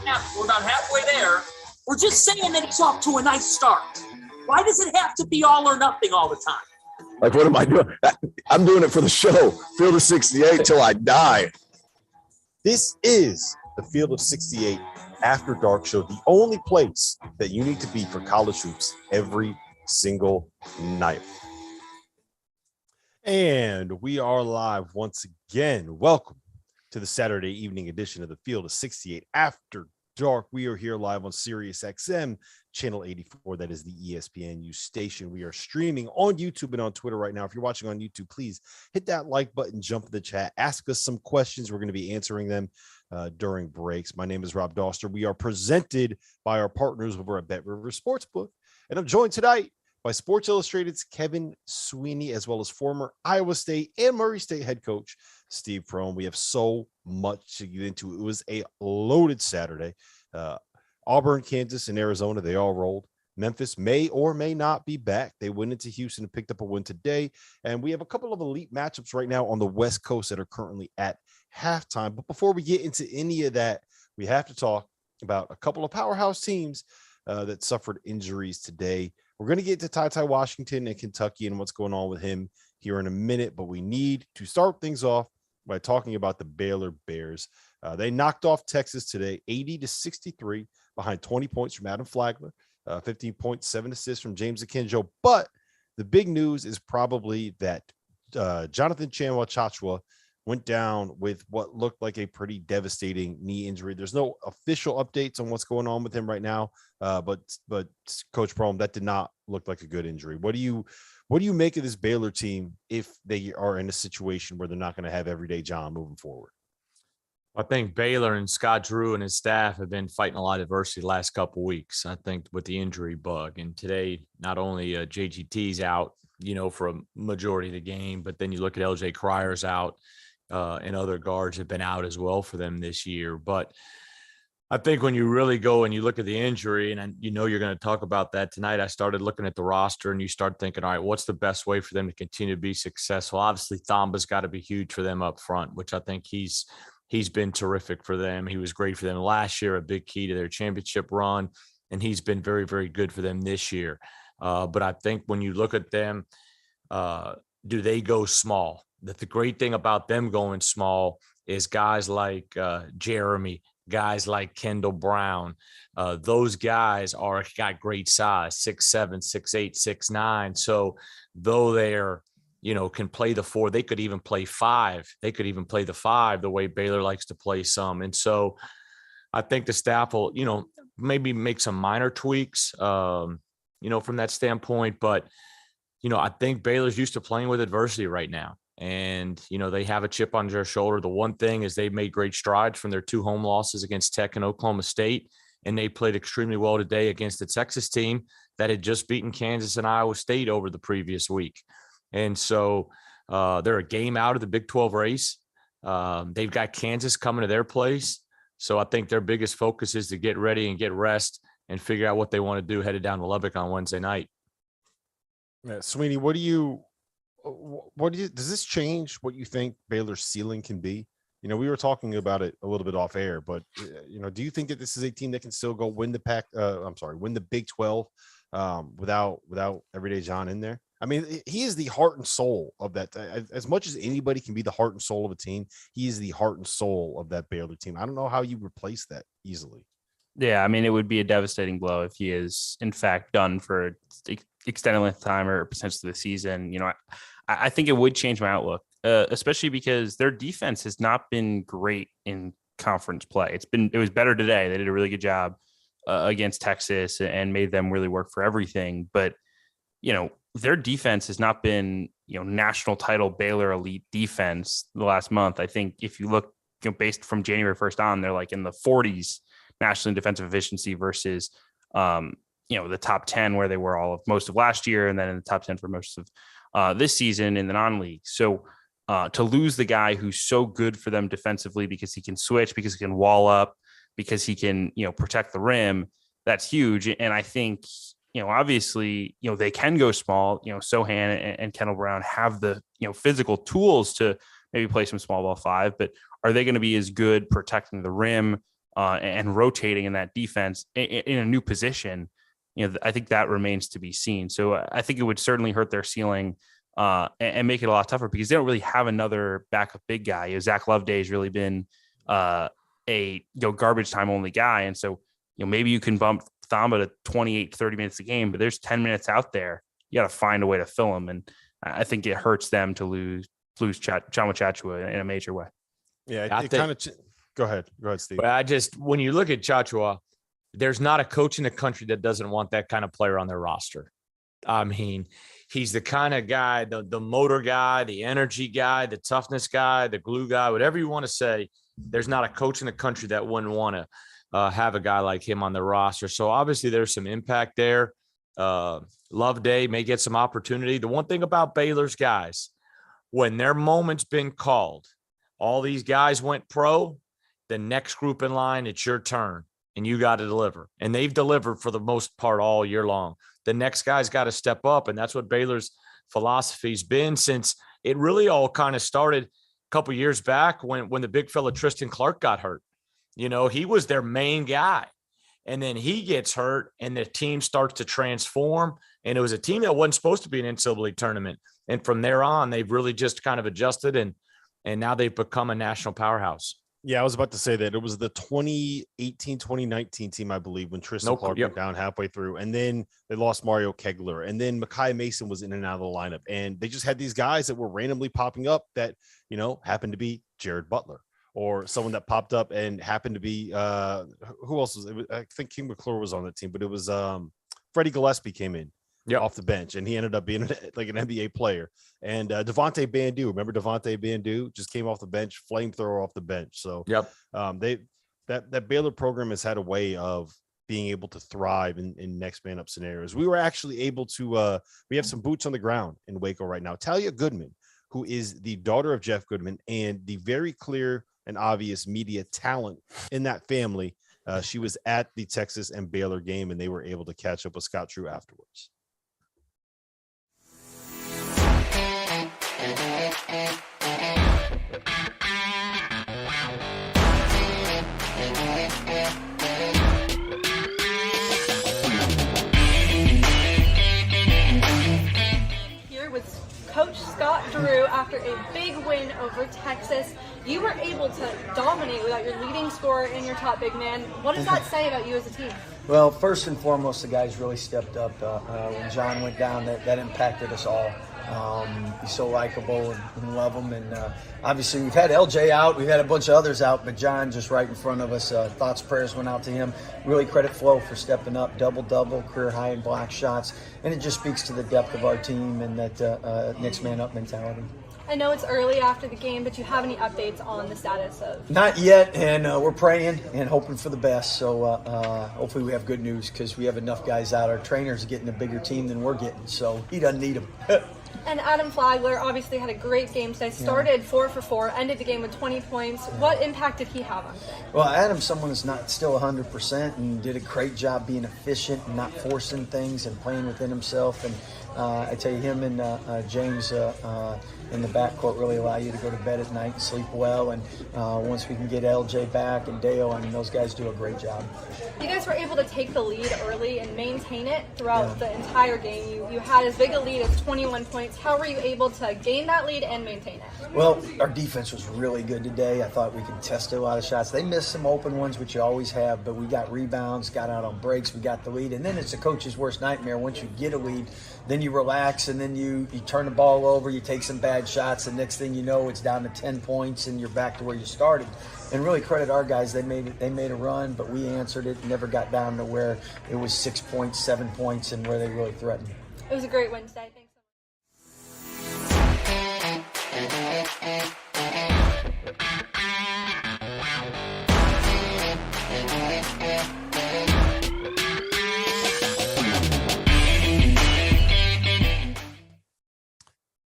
We're about halfway there. We're just saying that he's off to a nice start. Why does it have to be all or nothing all the time? Like, what am I doing? I'm doing it for the show. Field of 68 till I die. This is the Field of 68 After Dark Show, the only place that you need to be for college hoops every single night. And we are live once again. Welcome to the Saturday evening edition of the Field of 68 After Dark. We are here live on Sirius XM, channel 84. That is the ESPNU station. We are streaming on YouTube and on Twitter right now. If you're watching on YouTube, please hit that like button, jump in the chat, ask us some questions. We're going to be answering them during breaks. My name is Rob Dauster. We are presented by our partners over at Bet River Sportsbook. And I'm joined tonight by Sports Illustrated's Kevin Sweeney, as well as former Iowa State and Murray State head coach Steve Prohm. We have so much to get into. It was a loaded Saturday. Auburn, Kansas, and Arizona, they all rolled. Memphis may or may not be back. They went into Houston and picked up a win today. And we have a couple of elite matchups right now on the West Coast that are currently at halftime. But before we get into any of that, we have to talk about a couple of powerhouse teams that suffered injuries today. We're going to get to Ty Washington and Kentucky and what's going on with him here in a minute, but we need to start things off by talking about the Baylor Bears. They knocked off Texas today, 80-63, behind 20 points from Adam Flagler, 15.7 assists from James Akinjo. But the big news is probably that Jonathan Chanwa went down with what looked like a pretty devastating knee injury. There's no official updates on what's going on with him right now, but Coach Prohm, that did not look like a good injury. What do you make of this Baylor team if they are in a situation where they're not going to have everyday John moving forward? I think Baylor and Scott Drew and his staff have been fighting a lot of adversity the last couple of weeks, I think, with the injury bug. And today, not only JGT's out, for a majority of the game, but then you look at LJ Cryer's out. And other guards have been out as well for them this year. But I think when you really go and you look at the injury, and you're going to talk about that tonight, I started looking at the roster and you start thinking, all right, what's the best way for them to continue to be successful? Obviously, Thamba's got to be huge for them up front, which I think he's been terrific for them. He was great for them last year, a big key to their championship run, and he's been very, very good for them this year. But I think when you look at them, do they go small? That the great thing about them going small is guys like Jeremy, guys like Kendall Brown. Those guys got great size, 6'7", 6'8", 6'9". So though they're, can play the 4, they could even play 5. They could even play the 5 the way Baylor likes to play some. And so I think the staff will, maybe make some minor tweaks, from that standpoint. But, I think Baylor's used to playing with adversity right now. And, they have a chip on their shoulder. The one thing is they've made great strides from their 2 home losses against Tech and Oklahoma State. And they played extremely well today against the Texas team that had just beaten Kansas and Iowa State over the previous week. And so they're a game out of the Big 12 race. They've got Kansas coming to their place. So I think their biggest focus is to get ready and get rest and figure out what they want to do headed down to Lubbock on Wednesday night. Sweeney, does this change what you think Baylor's ceiling can be? We were talking about it a little bit off air, but do you think that this is a team that can still go win win the Big 12 without everyday John in there? I mean, he is the heart and soul of that. As much as anybody can be the heart and soul of a team, he is the heart and soul of that Baylor team. I don't know how you replace that easily. Yeah, I mean, it would be a devastating blow if he is, in fact, done for extended length of time or potentially the season. I think it would change my outlook, especially because their defense has not been great in conference play. It was better today. They did a really good job against Texas and made them really work for everything. But, their defense has not been, national title Baylor elite defense the last month. I think if you look, based from January 1st on, they're like in the 40s national defensive efficiency versus, the top 10 where they were most of last year, and then in the top 10 for most of this season in the non-league. So to lose the guy who's so good for them defensively because he can switch, because he can wall up, because he can, protect the rim, that's huge. And I think, obviously, they can go small. Sohan and Kendall Brown have the, physical tools to maybe play some small ball 5, but are they going to be as good protecting the rim and rotating in that defense in a new position, I think that remains to be seen. So I think it would certainly hurt their ceiling and make it a lot tougher because they don't really have another backup big guy. Zach Loveday has really been a garbage time only guy. And so, maybe you can bump Thamba to 28, 30 minutes a game, but there's 10 minutes out there. You got to find a way to fill them. And I think it hurts them to lose Chama Chachua in a major way. Yeah, go ahead, Steve. But when you look at Chachua, there's not a coach in the country that doesn't want that kind of player on their roster. I mean, he's the kind of guy, the motor guy, the energy guy, the toughness guy, the glue guy, whatever you want to say. There's not a coach in the country that wouldn't want to have a guy like him on the roster. So obviously there's some impact there. Loveday may get some opportunity. The one thing about Baylor's guys, when their moment's been called, all these guys went pro, the next group in line, it's your turn and you got to deliver. And they've delivered for the most part all year long. The next guy's got to step up. And that's what Baylor's philosophy's been since it really all kind of started a couple years back when the big fella Tristan Clark got hurt. He was their main guy. And then he gets hurt and the team starts to transform. And it was a team that wasn't supposed to be an NCAA tournament. And from there on, they've really just kind of adjusted and now they've become a national powerhouse. Yeah, I was about to say that it was the 2018-2019 team, I believe, when Tristan Clark went down halfway through. And then they lost Mario Kegler. And then Mekhi Mason was in and out of the lineup. And they just had these guys that were randomly popping up that, happened to be Jared Butler. Or someone that popped up and happened to be who else was it? I think King McClure was on the team, but it was Freddie Gillespie came in off the bench, and he ended up being like an NBA player. And Devontae Bandu, remember Devontae Bandu just came off the bench, flamethrower off the bench. So that Baylor program has had a way of being able to thrive in next man up scenarios. We were actually able to we have some boots on the ground in Waco right now. Talia Goodman, who is the daughter of Jeff Goodman and the very clear and obvious media talent in that family. She was at the Texas and Baylor game, and they were able to catch up with Scott Drew afterwards. Here with Coach Scott Drew after a big win over Texas. You were able to dominate without your leading scorer and your top big man. What does that say about you as a team? Well, first and foremost, the guys really stepped up. When John went down, that impacted us all. He's so likable and love him. And obviously, we've had LJ out. We've had a bunch of others out, but John just right in front of us. Thoughts, prayers went out to him. Really credit Flo for stepping up. Double, career high in block shots. And it just speaks to the depth of our team and that next man up mentality. I know it's early after the game, but do you have any updates on the status of? Not yet, and we're praying and hoping for the best. So hopefully we have good news because we have enough guys out. Our trainer's getting a bigger team than we're getting, so he doesn't need them. And Adam Flagler obviously had a great game today. Started 4 for 4, ended the game with 20 points. What impact did he have on today? Well, Adam's someone that's not still 100% and did a great job being efficient and not forcing things and playing within himself. And I tell you, him and James in the backcourt really allow you to go to bed at night and sleep well. And once we can get LJ back and Dale, I mean, those guys do a great job. You guys were able to take the lead early and maintain it throughout the entire game. You had as big a lead as 21 points. How were you able to gain that lead and maintain it? Well, our defense was really good today. I thought we contested a lot of shots. They missed some open ones, which you always have, but we got rebounds, got out on breaks, we got the lead. And then it's the coach's worst nightmare. Once you get a lead, then you relax, and then you turn the ball over, you take some bad shots, and next thing you know, it's down to 10 points, and you're back to where you started. And really credit our guys. They made a run, but we answered it, never got down to where it was 6 points, 7 points, and where they really threatened. It was a great win today. Thanks so much.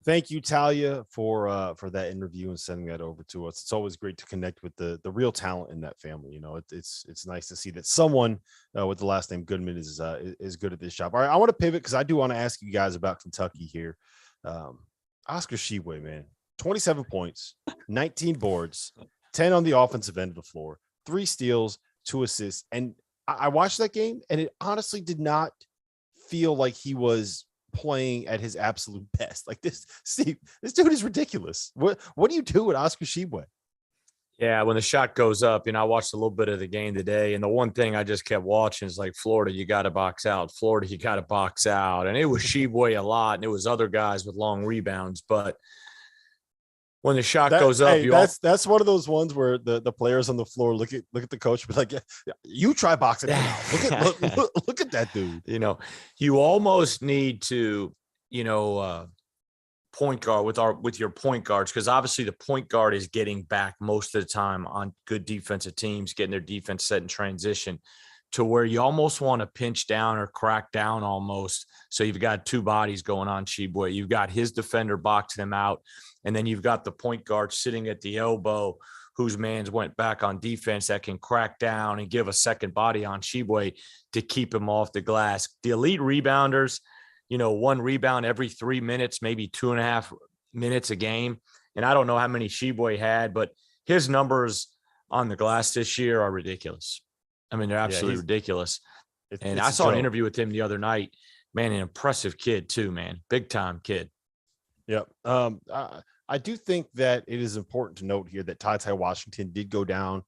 Thank you, Talia, for that interview and sending that over to us. It's always great to connect with the real talent in that family. You know, it's nice to see that someone with the last name Goodman is good at this job. All right, I want to pivot because I do want to ask you guys about Kentucky here. Oscar Tshiebwe, man, 27 points, 19 boards, 10 on the offensive end of the floor, 3 steals, 2 assists. And I watched that game, and it honestly did not feel like he was playing at his absolute best. Like this, Steve, this dude is ridiculous. What do you do with Oscar Tshiebwe? Yeah, when the shot goes up, I watched a little bit of the game today, and the one thing I just kept watching is like, Florida, you got to box out. Florida, you got to box out. And it was Tshiebwe a lot, and it was other guys with long rebounds. But when the shot goes up, that's one of those ones where the players on the floor look at the coach and be like, yeah, you try boxing it out. Look at that dude. You almost need to, point guard with your point guards, because obviously the point guard is getting back most of the time on good defensive teams, getting their defense set in transition, to where you almost want to pinch down or crack down almost. So you've got 2 bodies going on Tshiebwe. You've got his defender boxing him out, and then you've got the point guard sitting at the elbow whose man's went back on defense that can crack down and give a second body on Tshiebwe to keep him off the glass. The elite rebounders, 1 rebound every 3 minutes, maybe 2.5 minutes a game. And I don't know how many Tshiebwe had, but his numbers on the glass this year are ridiculous. I mean, they're absolutely ridiculous. And I saw an interview with him the other night. Man, an impressive kid too, man. Big time kid. Yep. I do think that it is important to note here that Ty Washington did go down.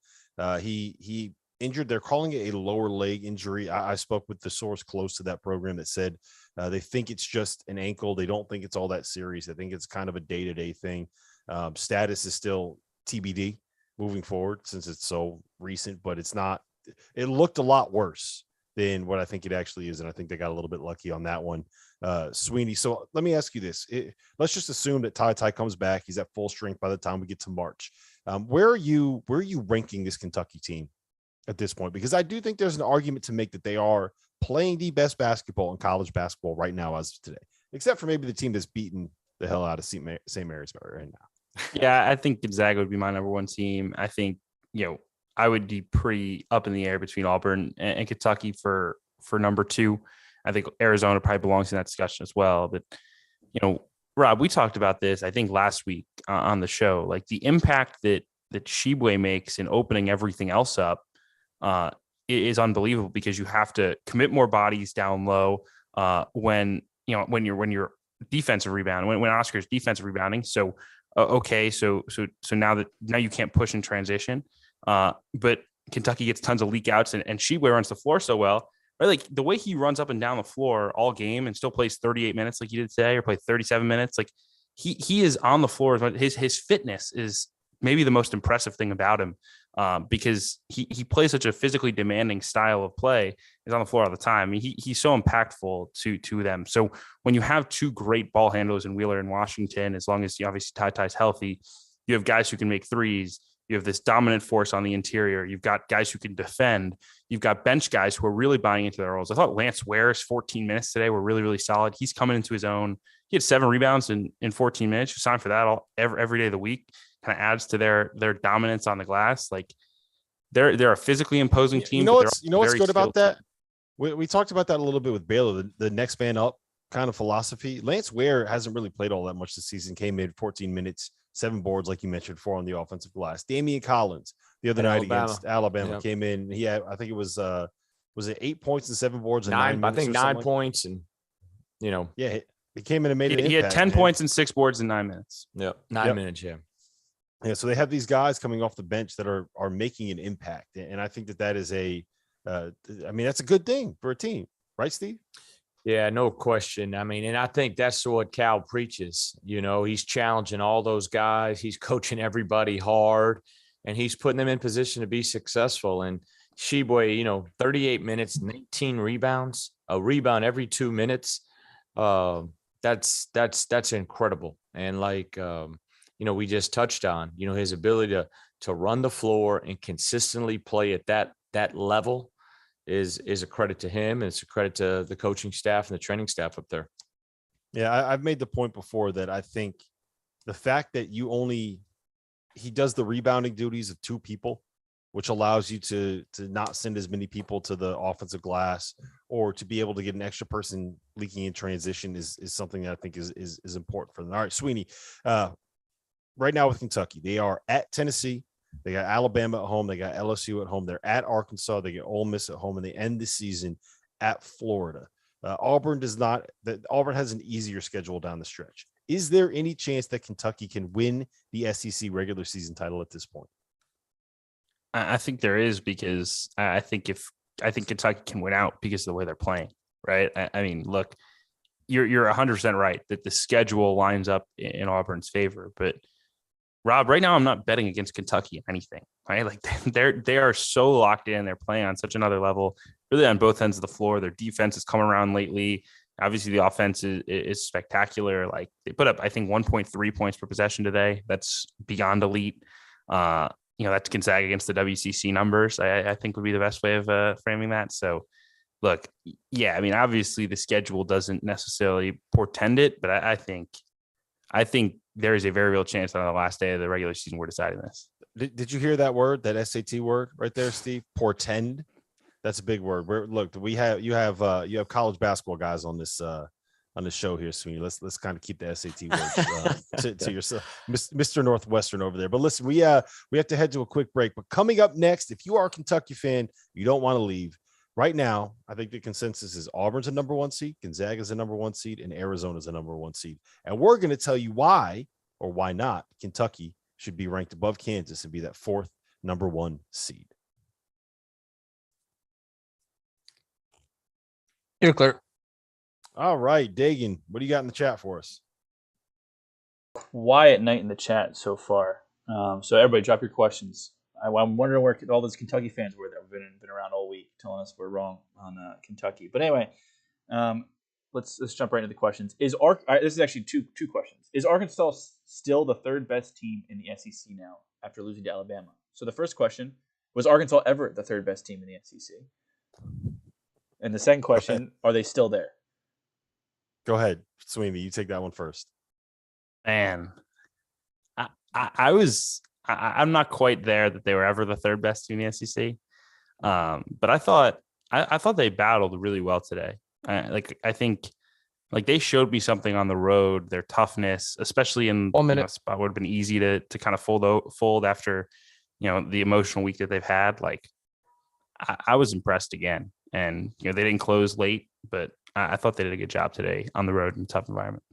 He injured. They're calling it a lower leg injury. I spoke with the source close to that program that said they think it's just an ankle. They don't think it's all that serious. I think it's kind of a day-to-day thing. Status is still TBD moving forward since it's so recent, but it's not. It looked a lot worse than what I think it actually is, and I think they got a little bit lucky on that one. Sweeney, so let me ask you this. Let's just assume that Ty comes back. He's at full strength by the time we get to March. Where are you ranking this Kentucky team at this point? Because I do think there's an argument to make that they are playing the best basketball in college basketball right now as of today, except for maybe the team that's beaten the hell out of St. Mary's right now. Yeah, I think Gonzaga would be my number 1 team. I think, I would be pretty up in the air between Auburn and Kentucky for number 2. I think Arizona probably belongs in that discussion as well. But, Rob, we talked about this, I think, last week on the show. Like, the impact that Tshiebwe makes in opening everything else up is unbelievable, because you have to commit more bodies down low when you're defensive rebound, when Oscar's defensive rebounding. So, now you can't push in transition. But Kentucky gets tons of leak outs, and Tshiebwe runs the floor so well, right? Like, the way he runs up and down the floor all game and still plays 38 minutes like he did today, or play 37 minutes. Like, he is on the floor. His fitness is maybe the most impressive thing about him, because he plays such a physically demanding style of play. He's on the floor all the time. I mean, he's so impactful to them. So when you have 2 great ball handlers in Wheeler and Washington, as long as obviously Ty's healthy, you have guys who can make threes. You have this dominant force on the interior. You've got guys who can defend. You've got bench guys who are really buying into their roles. I thought Lance Ware's 14 minutes today were really, really solid. He's coming into his own. He had 7 rebounds in 14 minutes. You sign for that every day of the week. Kind of adds to their dominance on the glass. Like, they're a physically imposing team. You know what's good about that? We talked about that a little bit with Baylor, the next man up kind of philosophy. Lance Ware hasn't really played all that much this season. Came in 14 minutes. 7 boards, like you mentioned, 4 on the offensive glass. Damian Collins the other night against Alabama came in. He had, I think it was it 8 points and 7 boards and 9 I think 9 points, and yeah, he came in and made an impact. He had 10 points and 6 boards in 9 minutes. Yep, 9 minutes. Yeah. So they have these guys coming off the bench that are making an impact, and I think that is that's a good thing for a team, right, Steve? Yeah, no question. I mean, and I think that's what Cal preaches. He's challenging all those guys. He's coaching everybody hard, and he's putting them in position to be successful. And Tshiebwe, 38 minutes, 19 rebounds, a rebound every 2 minutes. That's incredible. And we just touched on, his ability to run the floor and consistently play at that level is a credit to him. And it's a credit to the coaching staff and the training staff up there. Yeah, I've made the point before that I think the fact that he does the rebounding duties of 2 people, which allows you to not send as many people to the offensive glass, or to be able to get an extra person leaking in transition is something that I think is important for them. All right, Sweeney, right now with Kentucky, they are at Tennessee, They got Alabama at home. They got LSU at home. They're at Arkansas. They get Ole Miss at home, and they end the season at Florida. Auburn does not. Auburn has an easier schedule down the stretch. Is there any chance that Kentucky can win the SEC regular season title at this point? I think there is, because I think Kentucky can win out because of the way they're playing, right? I mean, look, you're 100% right that the schedule lines up in Auburn's favor, but Rob, right now I'm not betting against Kentucky anything, right? Like they are so locked in. They're playing on such another level, really on both ends of the floor. Their defense has come around lately. Obviously, the offense is spectacular. Like they put up, I think, 1.3 points per possession today. That's beyond elite. That's Gonzaga against the WCC numbers, I think would be the best way of framing that. So, look, yeah, I mean, obviously the schedule doesn't necessarily portend it, but I think there is a very real chance that on the last day of the regular season we're deciding this. Did you hear that word, that SAT word right there, Steve? Portend. That's a big word. You have college basketball guys on this show here, Sweeney. Let's kind of keep the SAT words to yourself, Mr. Northwestern over there. But listen, we have to head to a quick break. But coming up next, if you are a Kentucky fan, you don't want to leave. Right now, I think the consensus is Auburn's a number 1 seed, Gonzaga's a number 1 seed, and Arizona's a number 1 seed. And we're going to tell you why or why not Kentucky should be ranked above Kansas and be that 4th number 1 seed. You're clear. All right, Dagan, what do you got in the chat for us? Quiet night in the chat so far. So everybody, drop your questions. I'm wondering where all those Kentucky fans were that have been around all week telling us we're wrong on Kentucky. But anyway, let's jump right into the questions. This is actually two questions. Is Arkansas still the 3rd best team in the SEC now after losing to Alabama? So the first question, was Arkansas ever the 3rd best team in the SEC? And the second question, are they still there? Go ahead, Sweeney. You take that one first. Man, I'm not quite there that they were ever the 3rd best team in the SEC. But I thought they battled really well today. I think they showed me something on the road, their toughness, especially in 1 minute spot would have been easy to kind of fold after, the emotional week that they've had. Like I was impressed again, and, they didn't close late, but I thought they did a good job today on the road in a tough environment.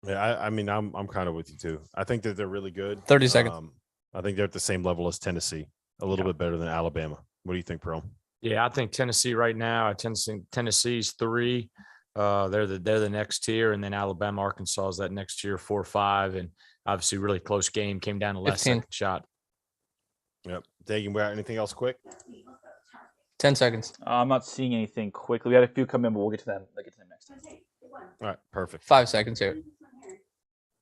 Yeah, I mean, I'm kind of with you too. I think that they're really good. 30 seconds. I think they're at the same level as Tennessee, a little bit better than Alabama. What do you think, Prohm? Yeah, I think Tennessee right now. Tennessee's 3. They're the next tier, and then Alabama, Arkansas is that next tier, 4, 5, and obviously really close game. Came down to last 15. second shot. Yep. Dagan, anything else quick? 10 seconds. I'm not seeing anything quickly. We had a few come in, but we'll get to them. Next time. All right, perfect. 5 seconds here.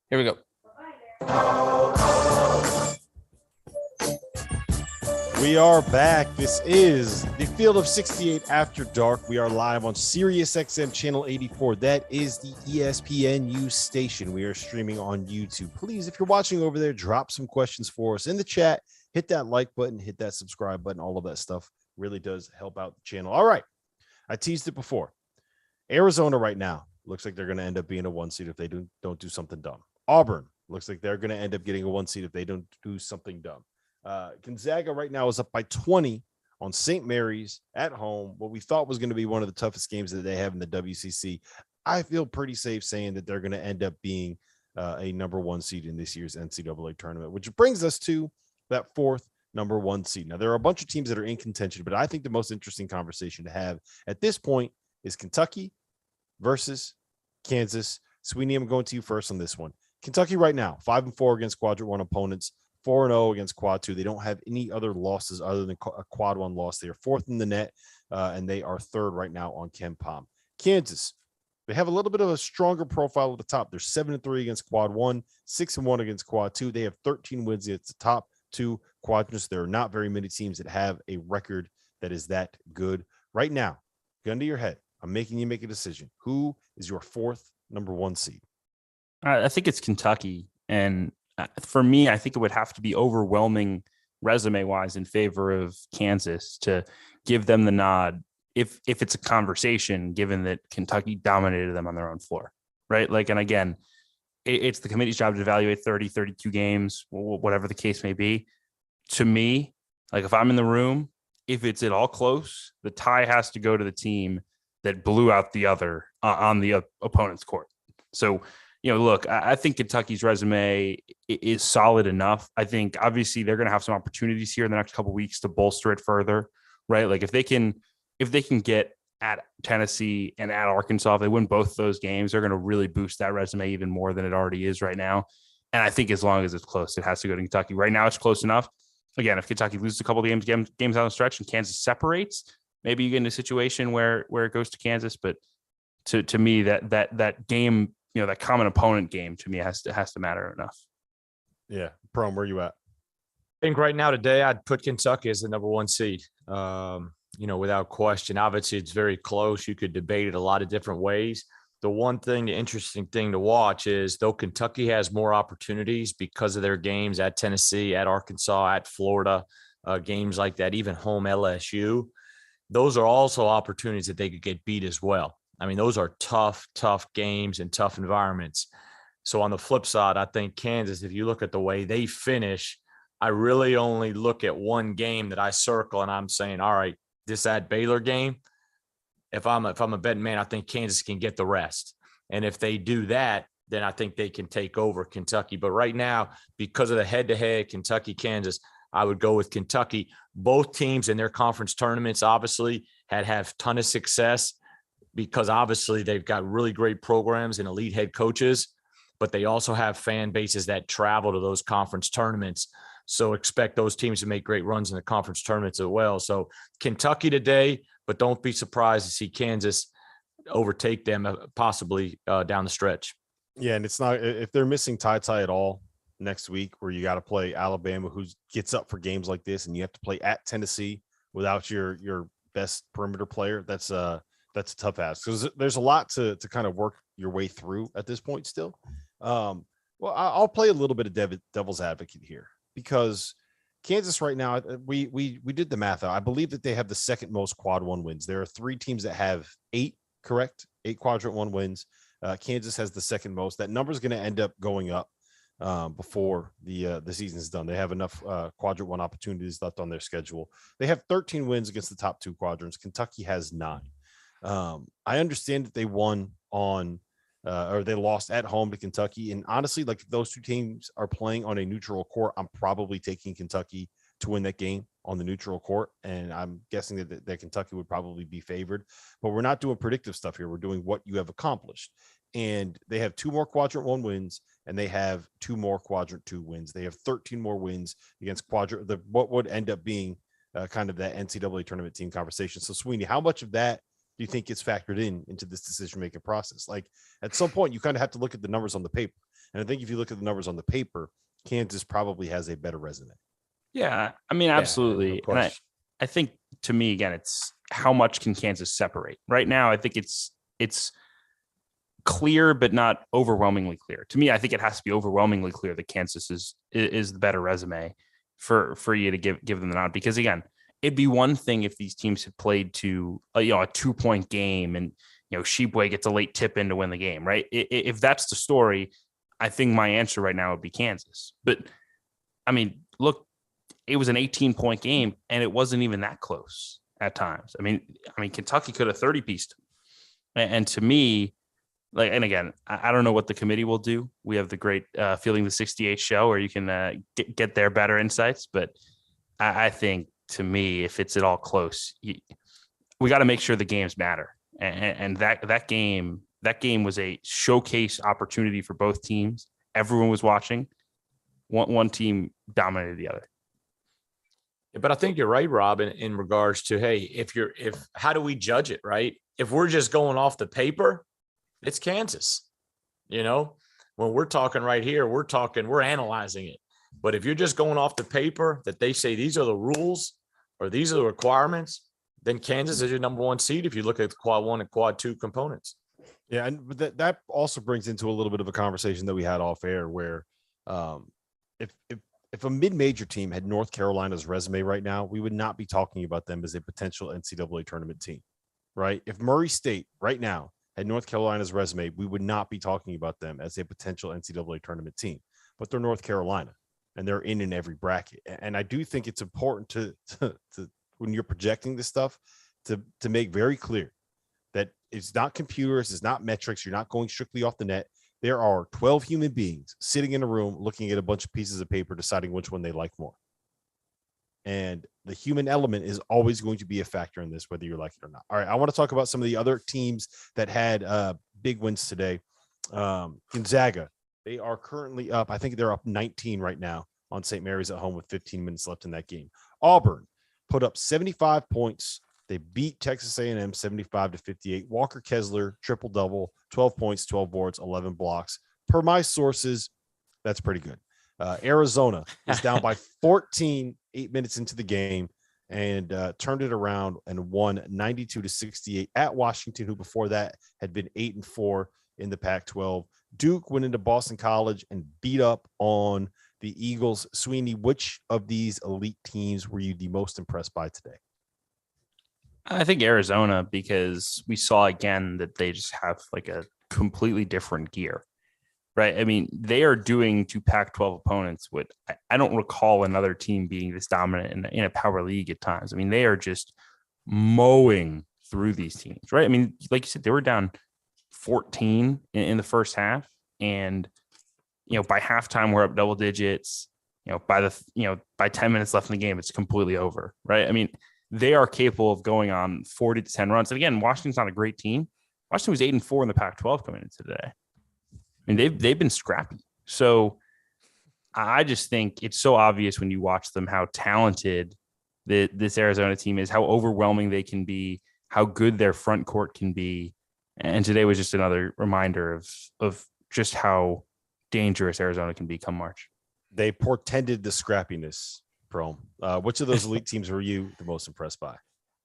Here we go. We are back. This is the Field of 68 After Dark. We are live on Sirius XM Channel 84. That is the ESPNU station. We are streaming on YouTube. Please, if you're watching over there, drop some questions for us in the chat. Hit that like button, hit that subscribe button. All of that stuff really does help out the channel. All right. I teased it before. Arizona right now looks like they're going to end up being a 1 seed if they don't do something dumb. Auburn looks like they're going to end up getting a 1 seed if they don't do something dumb. Gonzaga right now is up by 20 on St. Mary's at home. What we thought was going to be one of the toughest games that they have in the WCC. I feel pretty safe saying that they're going to end up being a number 1 seed in this year's NCAA tournament, which brings us to that 4th number 1 seed. Now, there are a bunch of teams that are in contention, but I think the most interesting conversation to have at this point is Kentucky versus Kansas. Sweeney, I'm going to you first on this one. Kentucky right now, 5-4 against quadrant 1 opponents, 4-0 against quad 2. They don't have any other losses other than a quad 1 loss. They are 4th in the net, and they are 3rd right now on KenPom. Kansas, they have a little bit of a stronger profile at the top. They're 7-3 against quad 1, 6-1 against quad 2. They have 13 wins at the top 2 quadrants. There are not very many teams that have a record that is that good. Right now, gun to your head, I'm making you make a decision. Who is your 4th number 1 seed? I think it's Kentucky. And for me, I think it would have to be overwhelming resume-wise in favor of Kansas to give them the nod if it's a conversation, given that Kentucky dominated them on their own floor, right? Like, and again, it's the committee's job to evaluate 30, 32 games, whatever the case may be. to me, like if I'm in the room, if it's at all close, the tie has to go to the team that blew out the other on the opponent's court. So, look, I think Kentucky's resume is solid enough. I think obviously they're going to have some opportunities here in the next couple of weeks to bolster it further, right? Like if they can get at Tennessee and at Arkansas, if they win both those games, they're going to really boost that resume even more than it already is right now. And I think as long as it's close, it has to go to Kentucky. Right now, it's close enough. Again, if Kentucky loses a couple of games down the stretch and Kansas separates, maybe you get in a situation where it goes to Kansas. But to me, that game, that common opponent game, to me has to matter enough. Yeah, Prohm, where you at? I think right now today I'd put Kentucky as the number 1 seed. Without question. Obviously, it's very close. You could debate it a lot of different ways. The interesting thing to watch is though Kentucky has more opportunities because of their games at Tennessee, at Arkansas, at Florida, games like that, even home LSU, those are also opportunities that they could get beat as well. I mean, those are tough games and tough environments. So on the flip side, I think Kansas, if you look at the way they finish, I really only look at one game that I circle and I'm saying, all right, this at Baylor game, if I'm a betting man, I think Kansas can get the rest. And if they do that, then I think they can take over Kentucky. But right now, because of the head-to-head Kentucky-Kansas, I would go with Kentucky. Both teams in their conference tournaments obviously have a ton of success because obviously they've got really great programs and elite head coaches, but they also have fan bases that travel to those conference tournaments. So expect those teams to make great runs in the conference tournaments as well. So Kentucky today, but don't be surprised to see Kansas overtake them possibly down the stretch. Yeah, and it's not if they're missing Ty at all next week, where you got to play Alabama, who gets up for games like this, and you have to play at Tennessee without your best perimeter player. That's a tough ask because there's a lot to kind of work your way through at this point still. Well, I'll play a little bit of devil's advocate here because Kansas right now, we did the math out. I believe that they have the second most quad 1 wins. There are 3 teams that have 8 quadrant 1 wins. Kansas has the second most. That number is going to end up going up before the season is done. They have enough quadrant 1 opportunities left on their schedule. They have 13 wins against the top 2 quadrants. Kentucky has 9. I understand that they won or they lost at home to Kentucky. And honestly, like if those 2 teams are playing on a neutral court, I'm probably taking Kentucky to win that game on the neutral court. And I'm guessing that Kentucky would probably be favored, but we're not doing predictive stuff here. We're doing what you have accomplished. And they have 2 more quadrant 1 wins and they have 2 more quadrant 2 wins. They have 13 more wins against what would end up being kind of that NCAA tournament team conversation. So Sweeney, how much of that do you think gets factored into this decision-making process? Like at some point you kind of have to look at the numbers on the paper. And I think if you look at the numbers on the paper, Kansas probably has a better resume. Yeah, I mean, absolutely. And I think to me, again, it's how much can Kansas separate right now. I think it's clear, but not overwhelmingly clear to me. I think it has to be overwhelmingly clear that Kansas is the better resume for you to give them the nod, because again, it'd be one thing if these teams had played to a 2-point game and Sheepway gets a late tip in to win the game, right? If that's the story, I think my answer right now would be Kansas. But I mean, look, it was an 18-point game and it wasn't even that close at times. I mean, Kentucky could have 30-pieced them. And to me, and again, I don't know what the committee will do. We have the great Fielding the 68 show where you can get their better insights. But I think, to me, if it's at all close, we got to make sure the games matter. And that game was a showcase opportunity for both teams. Everyone was watching. One team dominated the other. But I think you're right, Rob, in regards to, hey, how do we judge it, right? If we're just going off the paper, it's Kansas. When we're talking right here, we're analyzing it. But if you're just going off the paper that they say these are the rules or these are the requirements, then Kansas is your number 1 seed if you look at the quad 1 and quad 2 components. Yeah, and that also brings into a little bit of a conversation that we had off air where if a mid-major team had North Carolina's resume right now, we would not be talking about them as a potential NCAA tournament team, right? If Murray State right now had North Carolina's resume, we would not be talking about them as a potential NCAA tournament team, but they're North Carolina. and they're in every bracket. And I do think it's important to when you're projecting this stuff to make very clear that it's not computers, it's not metrics. You're not going strictly off the net. There are 12 human beings sitting in a room looking at a bunch of pieces of paper, deciding which one they like more. And the human element is always going to be a factor in this, whether you like it or not. All right, I want to talk about some of the other teams that had big wins today. Gonzaga, they are currently up. I think they're up 19 right now on St. Mary's at home with 15 minutes left in that game. Auburn put up 75 points. They beat Texas A&M 75-58. Walker Kessler, triple-double, 12 points, 12 boards, 11 blocks. Per my sources, that's pretty good. Arizona is down by 14, 8 minutes into the game, and turned it around and won 92-68 at Washington, who before that had been 8-4 in the Pac-12. Duke went into Boston College and beat up on the Eagles. Sweeney, which of these elite teams were you the most impressed by today? I think Arizona, because we saw again that they just have like a completely different gear, right? I mean, they are doing to Pac-12 opponents what I don't recall another team being this dominant in a power league at times. I mean, they are just mowing through these teams, right? I mean, like you said, they were down 14 in the first half, and by halftime we're up double digits. By 10 minutes left in the game, it's completely over, right? I mean, they are capable of going on 40 to 10 runs. And again, Washington's not a great team. Washington was 8-4 in the Pac-12 coming into today. I mean, they've been scrappy. So I just think it's so obvious when you watch them how talented this Arizona team is, how overwhelming they can be, how good their front court can be. And today was just another reminder of just how dangerous Arizona can be come March. They portended the scrappiness, Prohm. Which of those elite teams were you the most impressed by?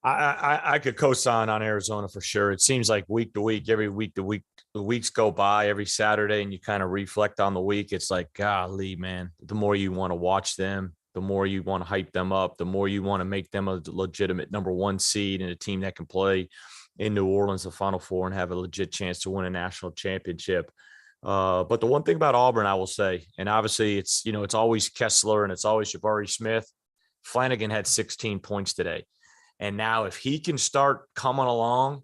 I could co-sign on Arizona for sure. It seems like week to week, the weeks go by every Saturday, and you kind of reflect on the week. It's like, golly, man, the more you want to watch them, the more you want to hype them up, the more you want to make them a legitimate number one seed and a team that can play in New Orleans, the Final Four, and have a legit chance to win a national championship. But the one thing about Auburn, I will say, and obviously it's always Kessler and it's always Jabari Smith. Flanagan had 16 points today. And now if he can start coming along,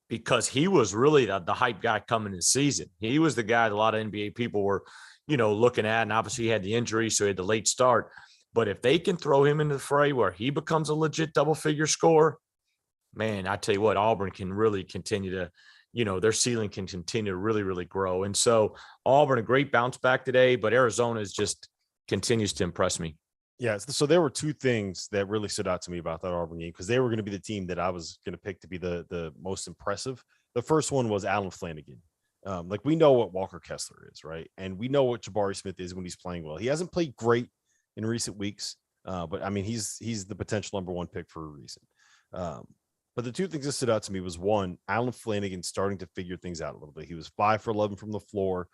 because he was really the hype guy coming this season. He was the guy that a lot of NBA people were, looking at, and obviously he had the injury, so he had the late start. But if they can throw him into the fray where he becomes a legit double-figure scorer, man, I tell you what, Auburn can really continue to, their ceiling can continue to really, really grow. And so Auburn, a great bounce back today, but Arizona just continues to impress me. Yeah, so there were two things that really stood out to me about that Auburn game, because they were going to be the team that I was going to pick to be the most impressive. The first one was Alan Flanagan. We know what Walker Kessler is, right? And we know what Jabari Smith is when he's playing well. He hasn't played great in recent weeks, but I mean, he's the potential number one pick for a reason. But the two things that stood out to me was, one, Alan Flanagan starting to figure things out a little bit. He was 5 for 11 from the floor.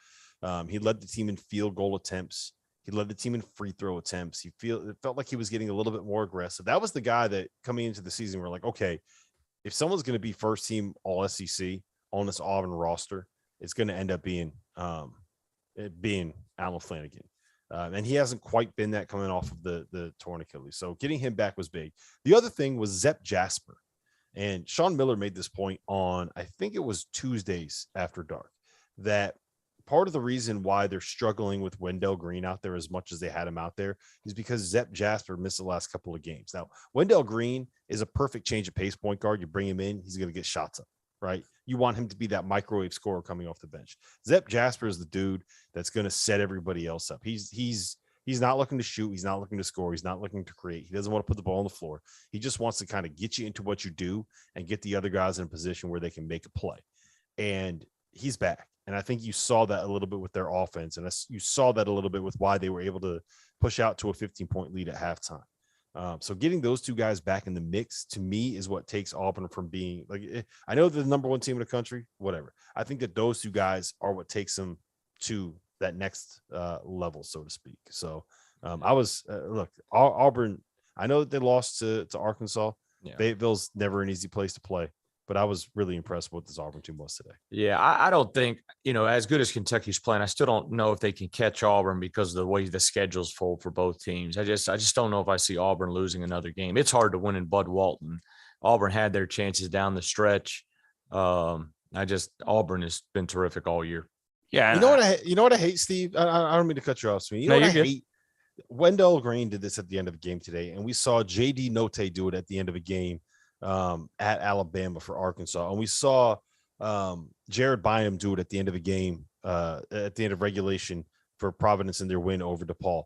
He led the team in field goal attempts. He led the team in free throw attempts. It felt like he was getting a little bit more aggressive. That was the guy that coming into the season, we're like, okay, if someone's going to be first team all SEC on this Auburn roster, it's going to end up being Alan Flanagan. And he hasn't quite been that coming off of the torn Achilles. So getting him back was big. The other thing was Zep Jasper. And Sean Miller made this point on, I think it was Tuesdays after dark, that part of the reason why they're struggling with Wendell Green out there as much as they had him out there is because Zep Jasper missed the last couple of games. Now, Wendell Green is a perfect change of pace point guard. You bring him in, he's going to get shots up, right? You want him to be that microwave scorer coming off the bench. Zep Jasper is the dude that's going to set everybody else up. He's not looking to shoot. He's not looking to score. He's not looking to create. He doesn't want to put the ball on the floor. He just wants to kind of get you into what you do and get the other guys in a position where they can make a play. And he's back. And I think you saw that a little bit with their offense. And you saw that a little bit with why they were able to push out to a 15-point lead at halftime. So getting those two guys back in the mix, to me, is what takes Auburn from being I know they're the number one team in the country, whatever. I think that those two guys are what takes them to that next level, so to speak. So Auburn, I know that they lost to Arkansas. Yeah. Fayetteville's never an easy place to play. but I was really impressed with what this Auburn team was today. Yeah, I don't think, as good as Kentucky's playing, I still don't know if they can catch Auburn because of the way the schedule's full for both teams. I just don't know if I see Auburn losing another game. It's hard to win in Bud Walton. Auburn had their chances down the stretch. Auburn has been terrific all year. Yeah. You know what I hate, Steve? I don't mean to cut you off, Sweeney. You know what I hate? Wendell Green did this at the end of a game today, and we saw J.D. Notae do it at the end of a game at Alabama for Arkansas, and we saw Jared Bynum do it at the end of a game at the end of regulation for Providence in their win over DePaul.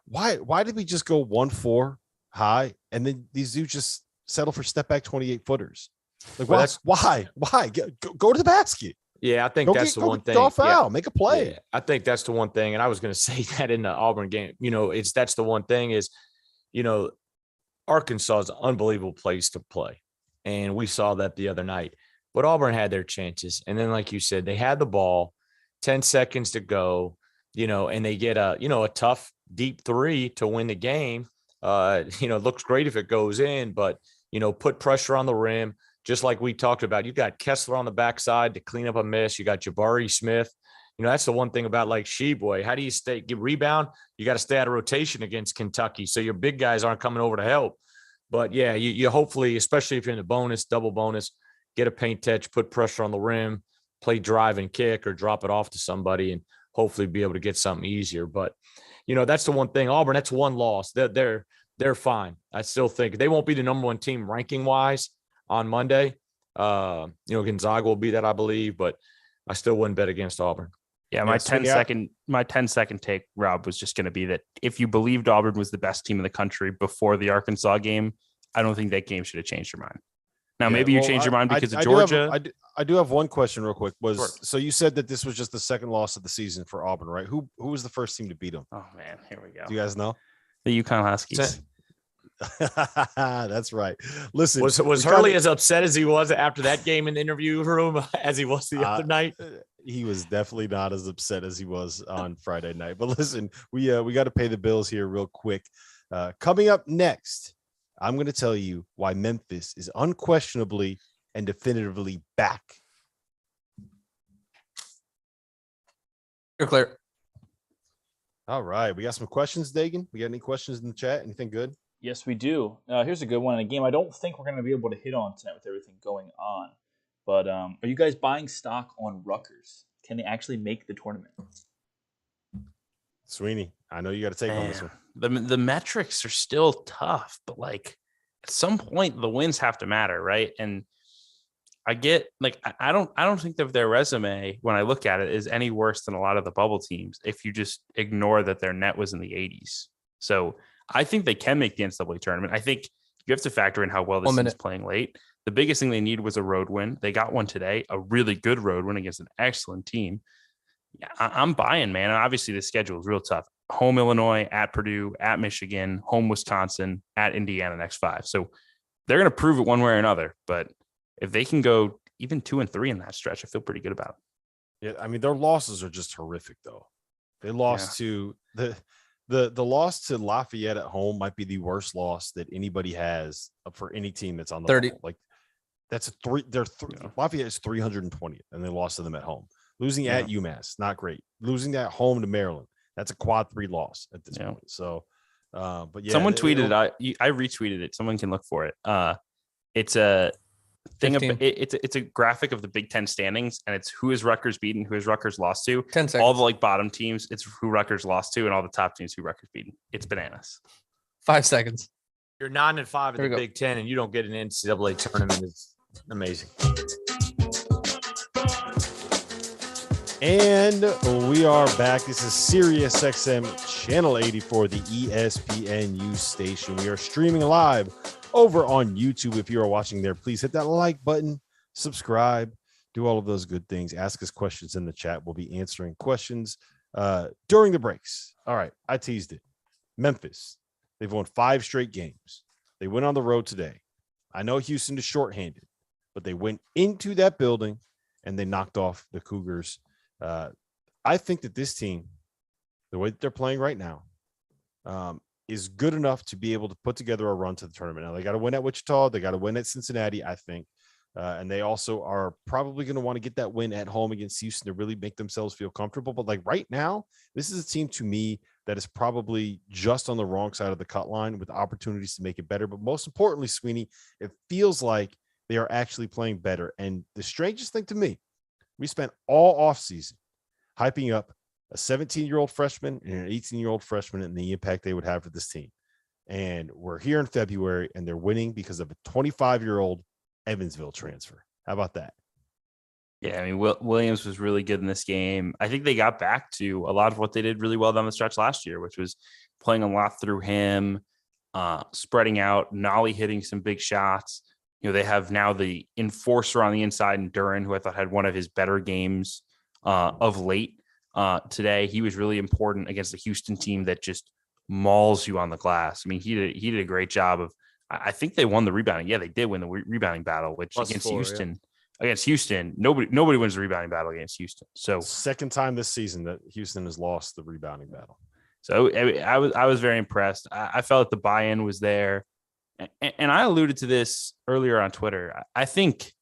Why did we just go 1-4 high and then these dudes just settle for step back 28 footers? Like, why? Go to the basket. Yeah, I think that's the one thing. Draw foul, make a play. Yeah, I think that's the one thing, and I was going to say that in the Auburn game. That's the one thing is, Arkansas is an unbelievable place to play, and we saw that the other night. But Auburn had their chances, and then, like you said, they had the ball, 10 seconds to go, and they get a tough deep three to win the game. It looks great if it goes in, but put pressure on the rim. Just like we talked about, you got Kessler on the backside to clean up a miss. You got Jabari Smith. That's the one thing about like Sheboy. How do you get rebound? You got to stay out of rotation against Kentucky, so your big guys aren't coming over to help. But yeah, you hopefully, especially if you're in the bonus, double bonus, get a paint touch, put pressure on the rim, play drive and kick, or drop it off to somebody, and hopefully be able to get something easier. But that's the one thing. Auburn, that's one loss. They're fine. I still think they won't be the number one team ranking wise on Monday. Gonzaga will be that, I believe, but I still wouldn't bet against Auburn. Yeah, my 10-second take, Rob, was just going to be that if you believed Auburn was the best team in the country before the Arkansas game, I don't think that game should have changed your mind. Now, maybe you changed your mind because of Georgia. I do have one question real quick. Sure. So you said that this was just the second loss of the season for Auburn, right? Who was the first team to beat them? Oh, man, here we go. Do you guys know? The UConn Huskies. That's right. Listen, was Hurley as upset as he was after that game in the interview room as he was the other night? He was definitely not as upset as he was on Friday night. But listen, we got to pay the bills here real quick. Coming up next, I'm going to tell you why Memphis is unquestionably and definitively back. You're clear. All right, we got some questions, Dagan. We got any questions in the chat? Anything good? Yes, we do. Here's a good one. A game I don't think we're going to be able to hit on tonight with everything going on. But are you guys buying stock on Rutgers? Can they actually make the tournament? Sweeney, I know you got to take on this one. The metrics are still tough, but like at some point the wins have to matter, right? And I get I don't think that their resume, when I look at it, is any worse than a lot of the bubble teams if you just ignore that their net was in the 80s. So I think they can make the NCAA tournament. I think you have to factor in how well this team is playing late. The biggest thing they need was a road win. They got one today, a really good road win against an excellent team. Yeah, I'm buying, man. And obviously, the schedule is real tough. Home Illinois, at Purdue, at Michigan, home Wisconsin, at Indiana next 5. So they're going to prove it one way or another. But if they can go even 2-3 in that stretch, I feel pretty good about it. Yeah, I mean, their losses are just horrific, though. They lost to the loss to Lafayette at home might be the worst loss that anybody has for any team that's on the 30. bubble. Like that's Lafayette is 320th, and they lost to them at home. Losing at UMass, not great. Losing at home to Maryland, that's a quad 3 loss at this point. So, but yeah, someone tweeted it. I retweeted it. Someone can look for it. It's a thing. It's a graphic of the Big Ten standings, and it's who is Rutgers beaten, who is Rutgers lost to. 10 seconds. All the bottom teams, it's who Rutgers lost to, and all the top teams who Rutgers beaten. It's bananas. 5 seconds. You're 9-5 in the Big Ten, and you don't get an NCAA tournament. It's amazing. And we are back. This is Sirius XM Channel 84, the ESPNU station. We are streaming live over on YouTube. If you are watching there, please hit that like button, subscribe, do all of those good things. Ask us questions in the chat. We'll be answering questions during the breaks. All right, I teased it. Memphis, they've won 5 straight games. They went on the road today. I know Houston is shorthanded, but they went into that building and they knocked off the Cougars. I think that this team, the way that they're playing right now, is good enough to be able to put together a run to the tournament. Now, they got to win at Wichita. They got to win at Cincinnati, I think. And they also are probably going to want to get that win at home against Houston to really make themselves feel comfortable. But like right now, this is a team to me that is probably just on the wrong side of the cut line with opportunities to make it better. But most importantly, Sweeney, it feels like they are actually playing better. And the strangest thing to me, we spent all offseason hyping up a 17-year-old freshman and an 18-year-old freshman and the impact they would have for this team. And we're here in February, and they're winning because of a 25-year-old Evansville transfer. How about that? Yeah, I mean, Williams was really good in this game. I think they got back to a lot of what they did really well down the stretch last year, which was playing a lot through him, spreading out, Nolly hitting some big shots. You know, they have now the enforcer on the inside, and Duran, who I thought had one of his better games of late. Today, he was really important against the Houston team that just mauls you on the glass. I mean, he did a great job of. I think they won the rebounding. Yeah, they did win the rebounding battle, which against Houston. Yeah. Against Houston, nobody wins the rebounding battle against Houston. So second time this season that Houston has lost the rebounding battle. So I was very impressed. I felt like the buy-in was there, and I alluded to this earlier on Twitter. I think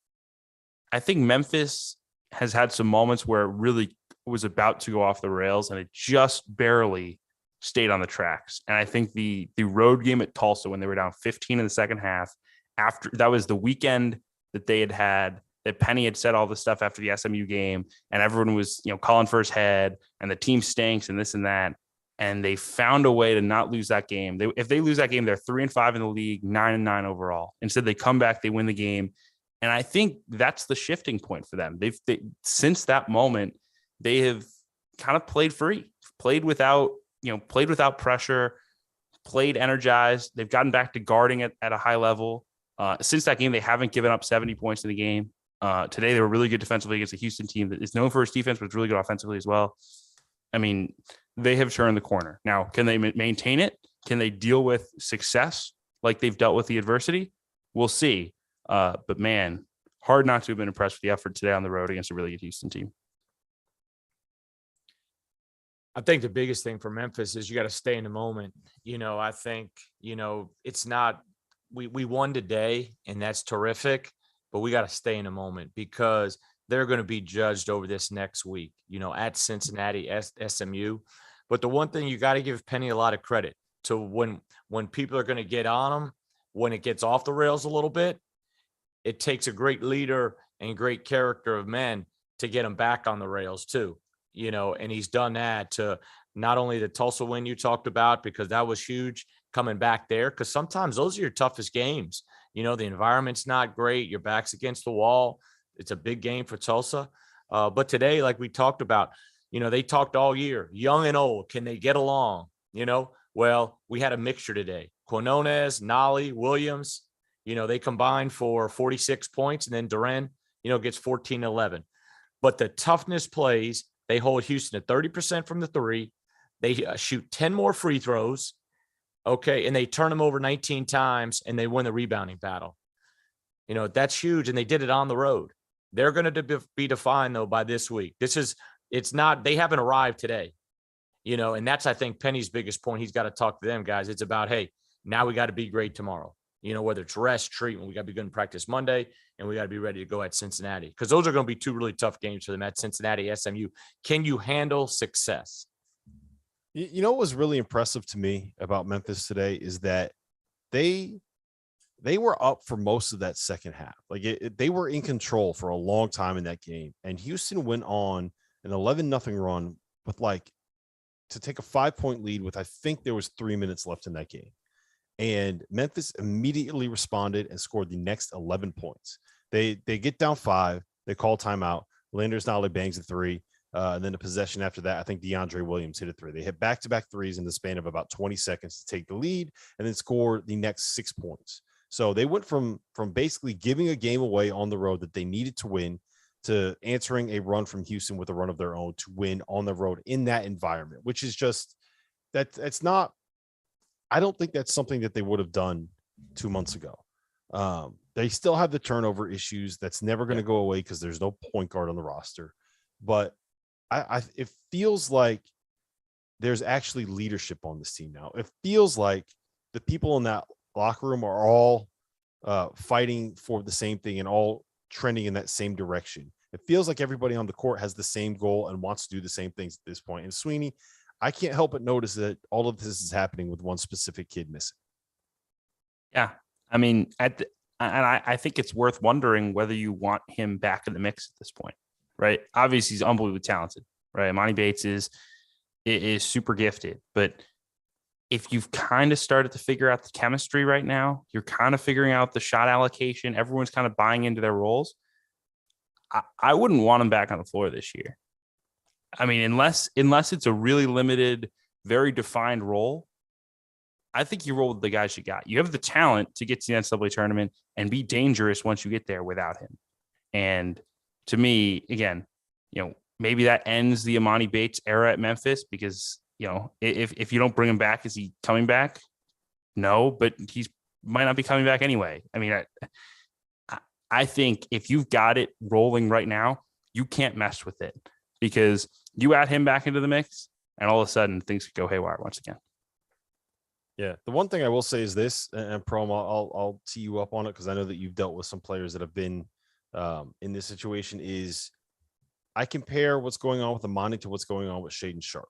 Memphis has had some moments where it really was about to go off the rails, and it just barely stayed on the tracks. And I think the road game at Tulsa, when they were down 15 in the second half, after that was the weekend that they had that Penny had said all the stuff after the SMU game, and everyone was, calling for his head, and the team stinks and this and that. And they found a way to not lose that game. If they lose that game, they're 3-5 in the league, 9-9 overall. Instead, they come back, they win the game. And I think that's the shifting point for them. Since that moment, they have kind of played free, played without pressure, played energized. They've gotten back to guarding at a high level. Since that game, they haven't given up 70 points in the game. Today, they were really good defensively against a Houston team that is known for its defense, but it's really good offensively as well. I mean, they have turned the corner. Now, can they maintain it? Can they deal with success like they've dealt with the adversity? We'll see. But man, hard not to have been impressed with the effort today on the road against a really good Houston team. I think the biggest thing for Memphis is you got to stay in the moment. I think, it's not, we won today and that's terrific, but we got to stay in the moment because they're going to be judged over this next week, at Cincinnati, SMU. But the one thing you got to give Penny a lot of credit to when people are going to get on them, when it gets off the rails a little bit, it takes a great leader and great character of men to get them back on the rails too, and he's done that to not only the Tulsa win you talked about, because that was huge coming back there, because sometimes those are your toughest games. The environment's not great. Your back's against the wall. It's a big game for Tulsa. But today, like we talked about, they talked all year, young and old. Can they get along? Well, we had a mixture today. Quinones, Nolly, Williams, they combined for 46 points, and then Duran, gets 14-11. But the toughness plays, they hold Houston at 30% from the three. They shoot 10 more free throws. Okay. And they turn them over 19 times and they win the rebounding battle. That's huge. And they did it on the road. They're going to be defined though by this week. They haven't arrived today, and that's, I think, Penny's biggest point. He's got to talk to them guys. It's about, hey, now we got to be great tomorrow. Whether it's rest, treatment, we got to be good in practice Monday, and we got to be ready to go at Cincinnati, because those are going to be two really tough games for them at Cincinnati, SMU. Can you handle success? What was really impressive to me about Memphis today is that they were up for most of that second half. Like they were in control for a long time in that game. And Houston went on an 11-0 run with to take a 5-point lead with, I think there was 3 minutes left in that game. And Memphis immediately responded and scored the next 11 points. They get down 5. They call timeout. Landers Nolly bangs a 3. And then the possession after that, I think DeAndre Williams hit a 3. They hit back-to-back threes in the span of about 20 seconds to take the lead and then score the next 6 points. So they went from basically giving a game away on the road that they needed to win to answering a run from Houston with a run of their own to win on the road in that environment, which is just that's not, I don't think that's something that they would have done 2 months ago. They still have the turnover issues. That's never going to go away because there's no point guard on the roster. But it feels like there's actually leadership on this team now. It feels like the people in that locker room are all fighting for the same thing and all trending in that same direction. It feels like everybody on the court has the same goal and wants to do the same things at this point. And Sweeney, I can't help but notice that all of this is happening with one specific kid missing. Yeah. I mean, I think it's worth wondering whether you want him back in the mix at this point, right? Obviously, he's unbelievably talented, right? Emoni Bates is super gifted, but if you've kind of started to figure out the chemistry right now, you're kind of figuring out the shot allocation, everyone's kind of buying into their roles. I wouldn't want him back on the floor this year. I mean, unless it's a really limited, very defined role, I think you roll with the guys you got. You have the talent to get to the NCAA tournament and be dangerous once you get there without him. And to me, again, maybe that ends the Emoni Bates era at Memphis because, if you don't bring him back, is he coming back? No, but he's might not be coming back anyway. I mean, I think if you've got it rolling right now, you can't mess with it because you add him back into the mix and all of a sudden things could go haywire once again. Yeah. The one thing I will say is this, and Prohm, I'll tee you up on it because I know that you've dealt with some players that have been in this situation is I compare what's going on with Emoni to what's going on with Shaedon Sharpe,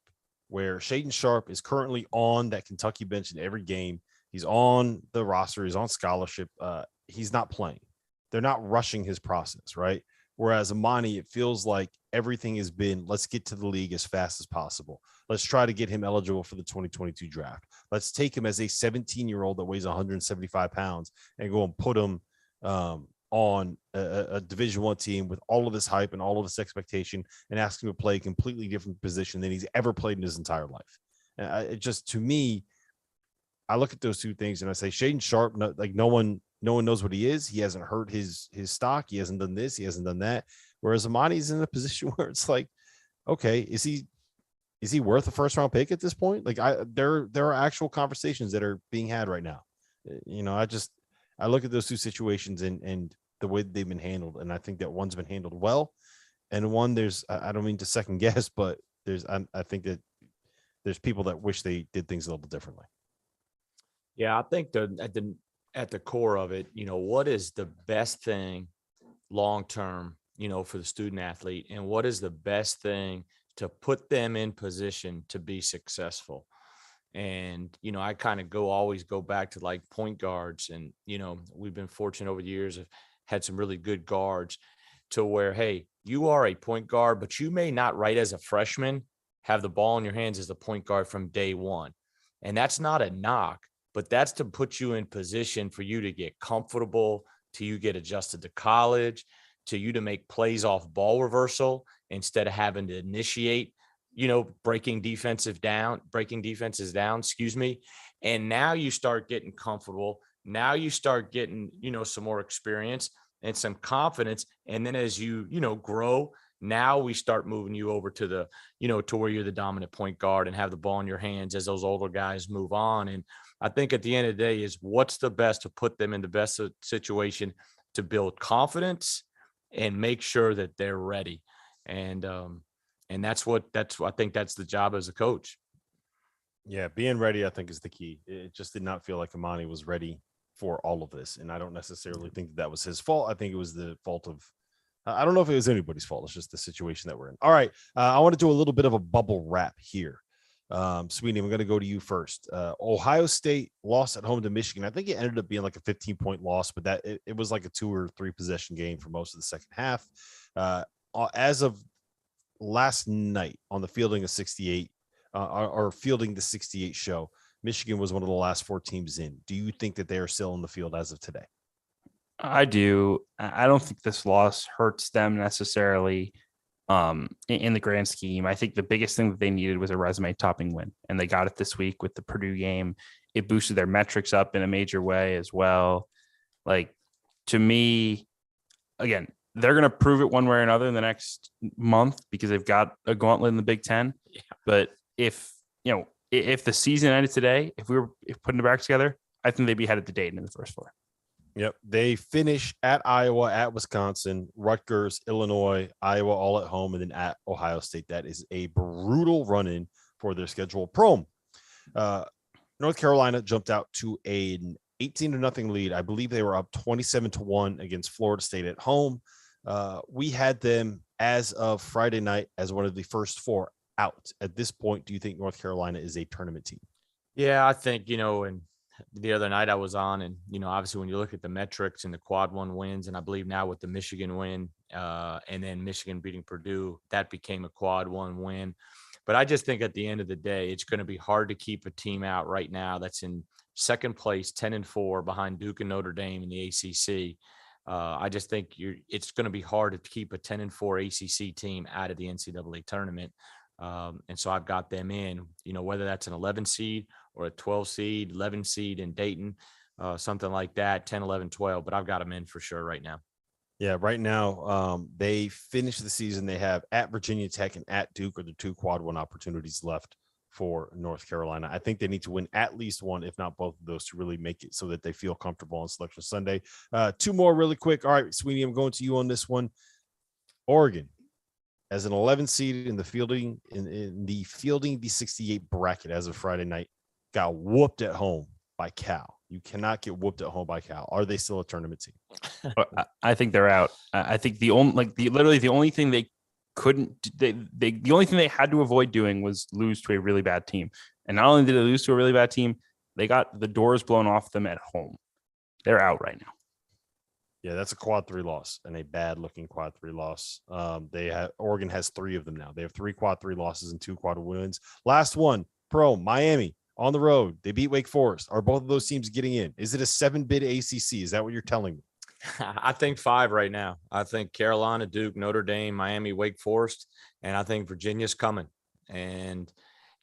where Shaedon Sharpe is currently on that Kentucky bench in every game. He's on the roster. He's on scholarship. He's not playing. They're not rushing his process, right? Whereas Emoni, it feels like everything has been, let's get to the league as fast as possible. Let's try to get him eligible for the 2022 draft. Let's take him as a 17-year-old that weighs 175 pounds and go and put him on a Division I team with all of this hype and all of this expectation and ask him to play a completely different position than he's ever played in his entire life. And it just, to me, I look at those two things and I say, Shaedon Sharpe, no one knows what he is. He hasn't hurt his stock. He hasn't done this. He hasn't done that. Whereas Emoni's in a position where it's like, okay, is he worth a first round pick at this point? Like there are actual conversations that are being had right now. I look at those two situations and the way they've been handled. And I think that one's been handled well. And one I don't mean to second guess, but I think that there's people that wish they did things a little differently. Yeah. I think at the core of it, what is the best thing long-term, for the student athlete, and what is the best thing to put them in position to be successful? And, I kind of always go back to like point guards, and, we've been fortunate over the years of had some really good guards to where, hey, you are a point guard, but you may not right as a freshman have the ball in your hands as a point guard from day one. And that's not a knock, but that's to put you in position for you to get comfortable, to you get adjusted to college, to you to make plays off ball reversal instead of having to initiate, breaking defenses down, And now you start getting comfortable. Now you start getting, some more experience and some confidence. And then as you, grow, now we start moving you over to the, to where you're the dominant point guard and have the ball in your hands as those older guys move on. And I think at the end of the day is what's the best to put them in the best situation to build confidence and make sure that they're ready. And I think that's the job as a coach. Yeah. Being ready, I think, is the key. It just did not feel like Emoni was ready for all of this. And I don't necessarily think that was his fault. I think it was the fault of, I don't know if it was anybody's fault. It's just the situation that we're in. All right. I want to do a little bit of a bubble wrap here. Sweeney, I'm going to go to you first. Ohio State lost at home to Michigan. I think it ended up being like a 15-point loss, but it was like a 2 or 3 possession game for most of the second half. As of last night on the fielding of 68 or fielding the 68 show, Michigan was one of the last 4 teams in. Do you think that they are still in the field as of today? I do. I don't think this loss hurts them necessarily in the grand scheme. I think the biggest thing that they needed was a resume topping win, and they got it this week with the Purdue game. It boosted their metrics up in a major way as well. Like, to me, again, they're going to prove it one way or another in the next month because they've got a gauntlet in the Big Ten. Yeah. But if the season ended today, if putting it back together, I think they'd be headed to Dayton in the first 4. Yep. They finish at Iowa, at Wisconsin, Rutgers, Illinois, Iowa, all at home, and then at Ohio State. That is a brutal run-in for their schedule. Prohm, North Carolina jumped out to an 18-0 lead. I believe they were up 27-1 against Florida State at home. We had them as of Friday night as one of the first 4 out. At this point, do you think North Carolina is a tournament team? Yeah, I think, and the other night I was on, and, obviously when you look at the metrics and the quad 1 wins, and I believe now with the Michigan win and then Michigan beating Purdue, that became a quad 1 win. But I just think at the end of the day, it's going to be hard to keep a team out right now that's in second place, 10-4 behind Duke and Notre Dame in the ACC. I just think it's going to be hard to keep a 10-4 ACC team out of the NCAA tournament. And so I've got them in, whether that's an 11 seed or a 12 seed, 11 seed in Dayton, something like that, 10, 11, 12. But I've got them in for sure right now. Yeah, right now they finish the season. They have at Virginia Tech and at Duke are the 2 quad 1 opportunities left for North Carolina. I think they need to win at least one, if not both of those, to really make it so that they feel comfortable on Selection Sunday. 2 more really quick. All right, Sweeney, I'm going to you on this one. Oregon, as an 11 seed in the fielding the 68 bracket as of Friday night, got whooped at home by Cal. You cannot get whooped at home by Cal. Are they still a tournament team? I think they're out. I think the only thing they the only thing they had to avoid doing was lose to a really bad team. And not only did they lose to a really bad team, they got the doors blown off them at home. They're out right now. Yeah, that's a quad 3 loss and a bad looking quad 3 loss. Oregon has 3 of them now. They have 3 quad 3 losses and 2 quad wins. Last one, Miami on the road. They beat Wake Forest. Are both of those teams getting in? Is it a 7-bid ACC? Is that what you're telling me? I think 5 right now. I think Carolina, Duke, Notre Dame, Miami, Wake Forest, and I think Virginia's coming. And,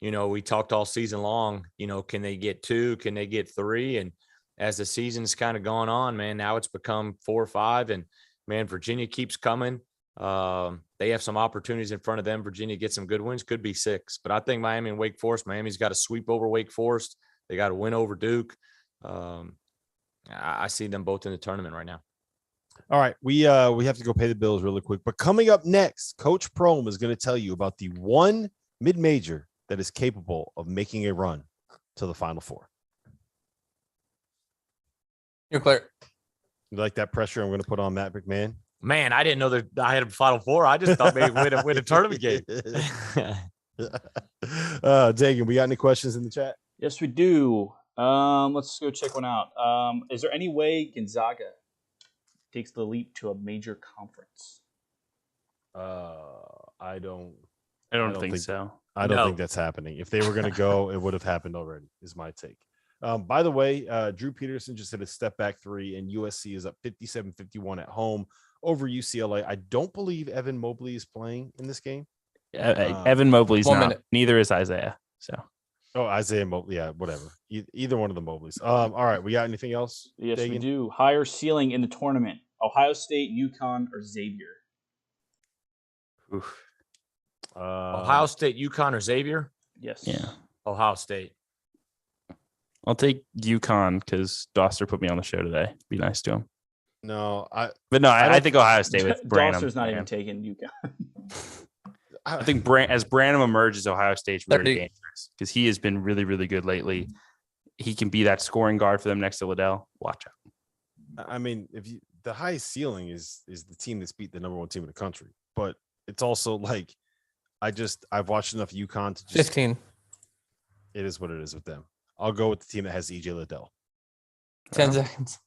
we talked all season long, can they get 2? Can they get 3? And as the season's kind of gone on, man, now it's become 4 or 5. And, man, Virginia keeps coming. They have some opportunities in front of them. Virginia gets some good wins, could be 6. But I think Miami and Wake Forest, Miami's got to sweep over Wake Forest. They got to win over Duke. I see them both in the tournament right now. All right, we have to go pay the bills really quick. But coming up next, Coach Prohm is going to tell you about the one mid-major that is capable of making a run to the Final Four. You're clear. You like that pressure I'm going to put on Matt McMahon? Man, I didn't know that I had a Final Four. I just thought maybe win a tournament game. Dagan, we got any questions in the chat? Yes, we do. Let's go check one out. Is there any way Gonzaga takes the leap to a major conference? I don't think so. I don't think that's happening. If they were going to go, it would have happened already, is my take. By the way, Drew Peterson just hit a step back 3, and USC is up 57-51 at home over UCLA. I don't believe Evan Mobley is playing in this game. Evan Mobley's not. Minute. Neither is Isaiah. So. Oh, Isaiah Mobley. Yeah, whatever. Either one of the Mobleys. All right. We got anything else? Yes, Dagan? we do. Higher ceiling in the tournament. Ohio State, UConn, or Xavier? Oof. Ohio State, UConn, or Xavier? Yes. Yeah. Ohio State. I'll take UConn because Dauster put me on the show today. Be nice to him. No, I think Ohio State with Branham. Dauster's not even taking UConn. I think as Branham emerges, Ohio State's really dangerous because he has been really, really good lately. He can be that scoring guard for them next to Liddell. Watch out. I mean, the highest ceiling is the team that's beat the number 1 team in the country, but it's also like I've watched enough UConn to just 15. It is what it is with them. I'll go with the team that has EJ Liddell. 10 seconds.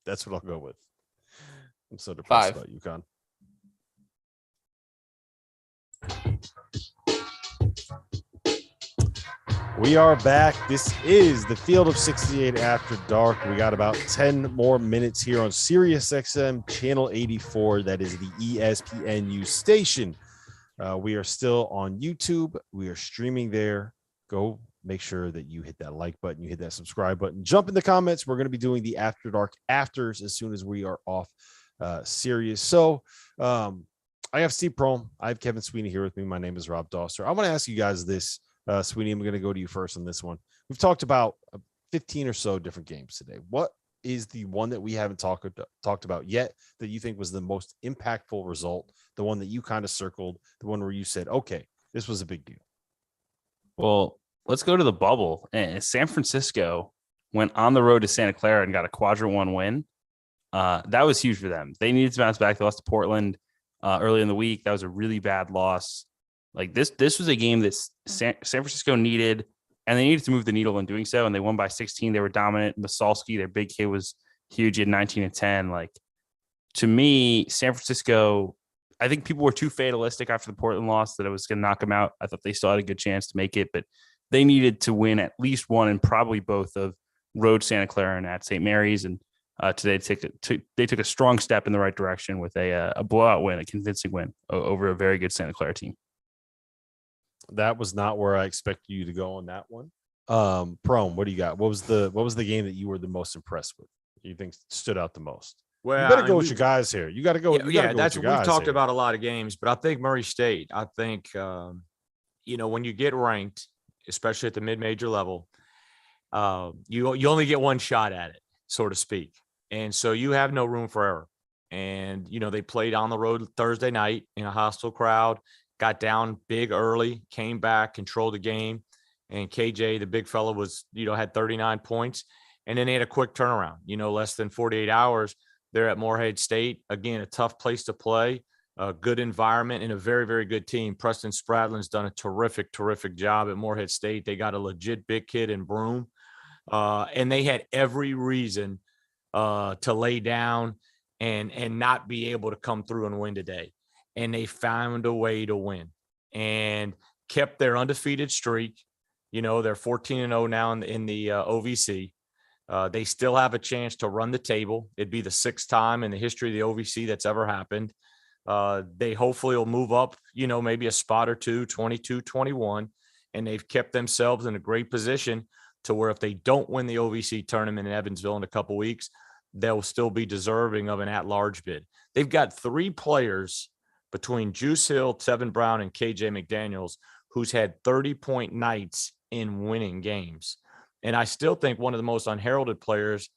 That's what I'll go with. I'm so depressed 5. about UConn. We are back. This is the Field of 68 After Dark. We got about 10 more minutes here on Sirius XM Channel 84. That is the ESPNU station. We are still on YouTube. We are streaming there. Go make sure that you hit that like button, you hit that subscribe button, jump in the comments. We're going to be doing the After Dark afters as soon as we are off Sirius. So I have Steve Prohm. I have Kevin Sweeney here with me. My name is Rob Dauster. I want to ask you guys this. Sweeney, I'm going to go to you first on this one. We've talked about 15 or so different games today. What is the one that we haven't talked about yet that you think was the most impactful result, the one that you kind of circled, the one where you said, okay, this was a big deal? Well, let's go to the bubble. And San Francisco went on the road to Santa Clara and got a quadrant 1 win. That was huge for them. They needed to bounce back. They lost to Portland early in the week. That was a really bad loss. Like this was a game that San Francisco needed, and they needed to move the needle in doing so. And they won by 16. They were dominant. Masalski, their big kid, was huge at 19 and 10. Like, to me, San Francisco, I think people were too fatalistic after the Portland loss that it was going to knock them out. I thought they still had a good chance to make it, but they needed to win at least one and probably both of road Santa Clara and at St. Mary's. And today they took a strong step in the right direction with a blowout win, a convincing win over a very good Santa Clara team. That was not where I expected you to go on that one. Prohm, what do you got? What was the game that you were the most impressed with? You think stood out the most? Well, you better go with your guys here. You got to go. Yeah, that's what we've talked here. about a lot of games, but I think Murray State. I think when you get ranked, especially at the mid-major level, you only get one shot at it, so to speak, and so you have no room for error. And they played on the road Thursday night in a hostile crowd, got down big early, came back, controlled the game, and KJ, the big fella, was had 39 points, and then they had a quick turnaround. Less than 48 hours. They're at Morehead State. Again, a tough place to play, a good environment, and a very, very good team. Preston Spradlin's done a terrific, terrific job at Morehead State. They got a legit big kid in Broom, and they had every reason to lay down and not be able to come through and win today. And they found a way to win and kept their undefeated streak. They're 14-0 now in the OVC. They still have a chance to run the table. It'd be the 6th time in the history of the OVC that's ever happened. They hopefully will move up, maybe a spot or two, 22, 21, and they've kept themselves in a great position to where if they don't win the OVC tournament in Evansville in a couple weeks, they'll still be deserving of an at-large bid. They've got 3 players between Juice Hill, Tevin Brown, and KJ McDaniels who's had 30-point nights in winning games. And I still think one of the most unheralded players,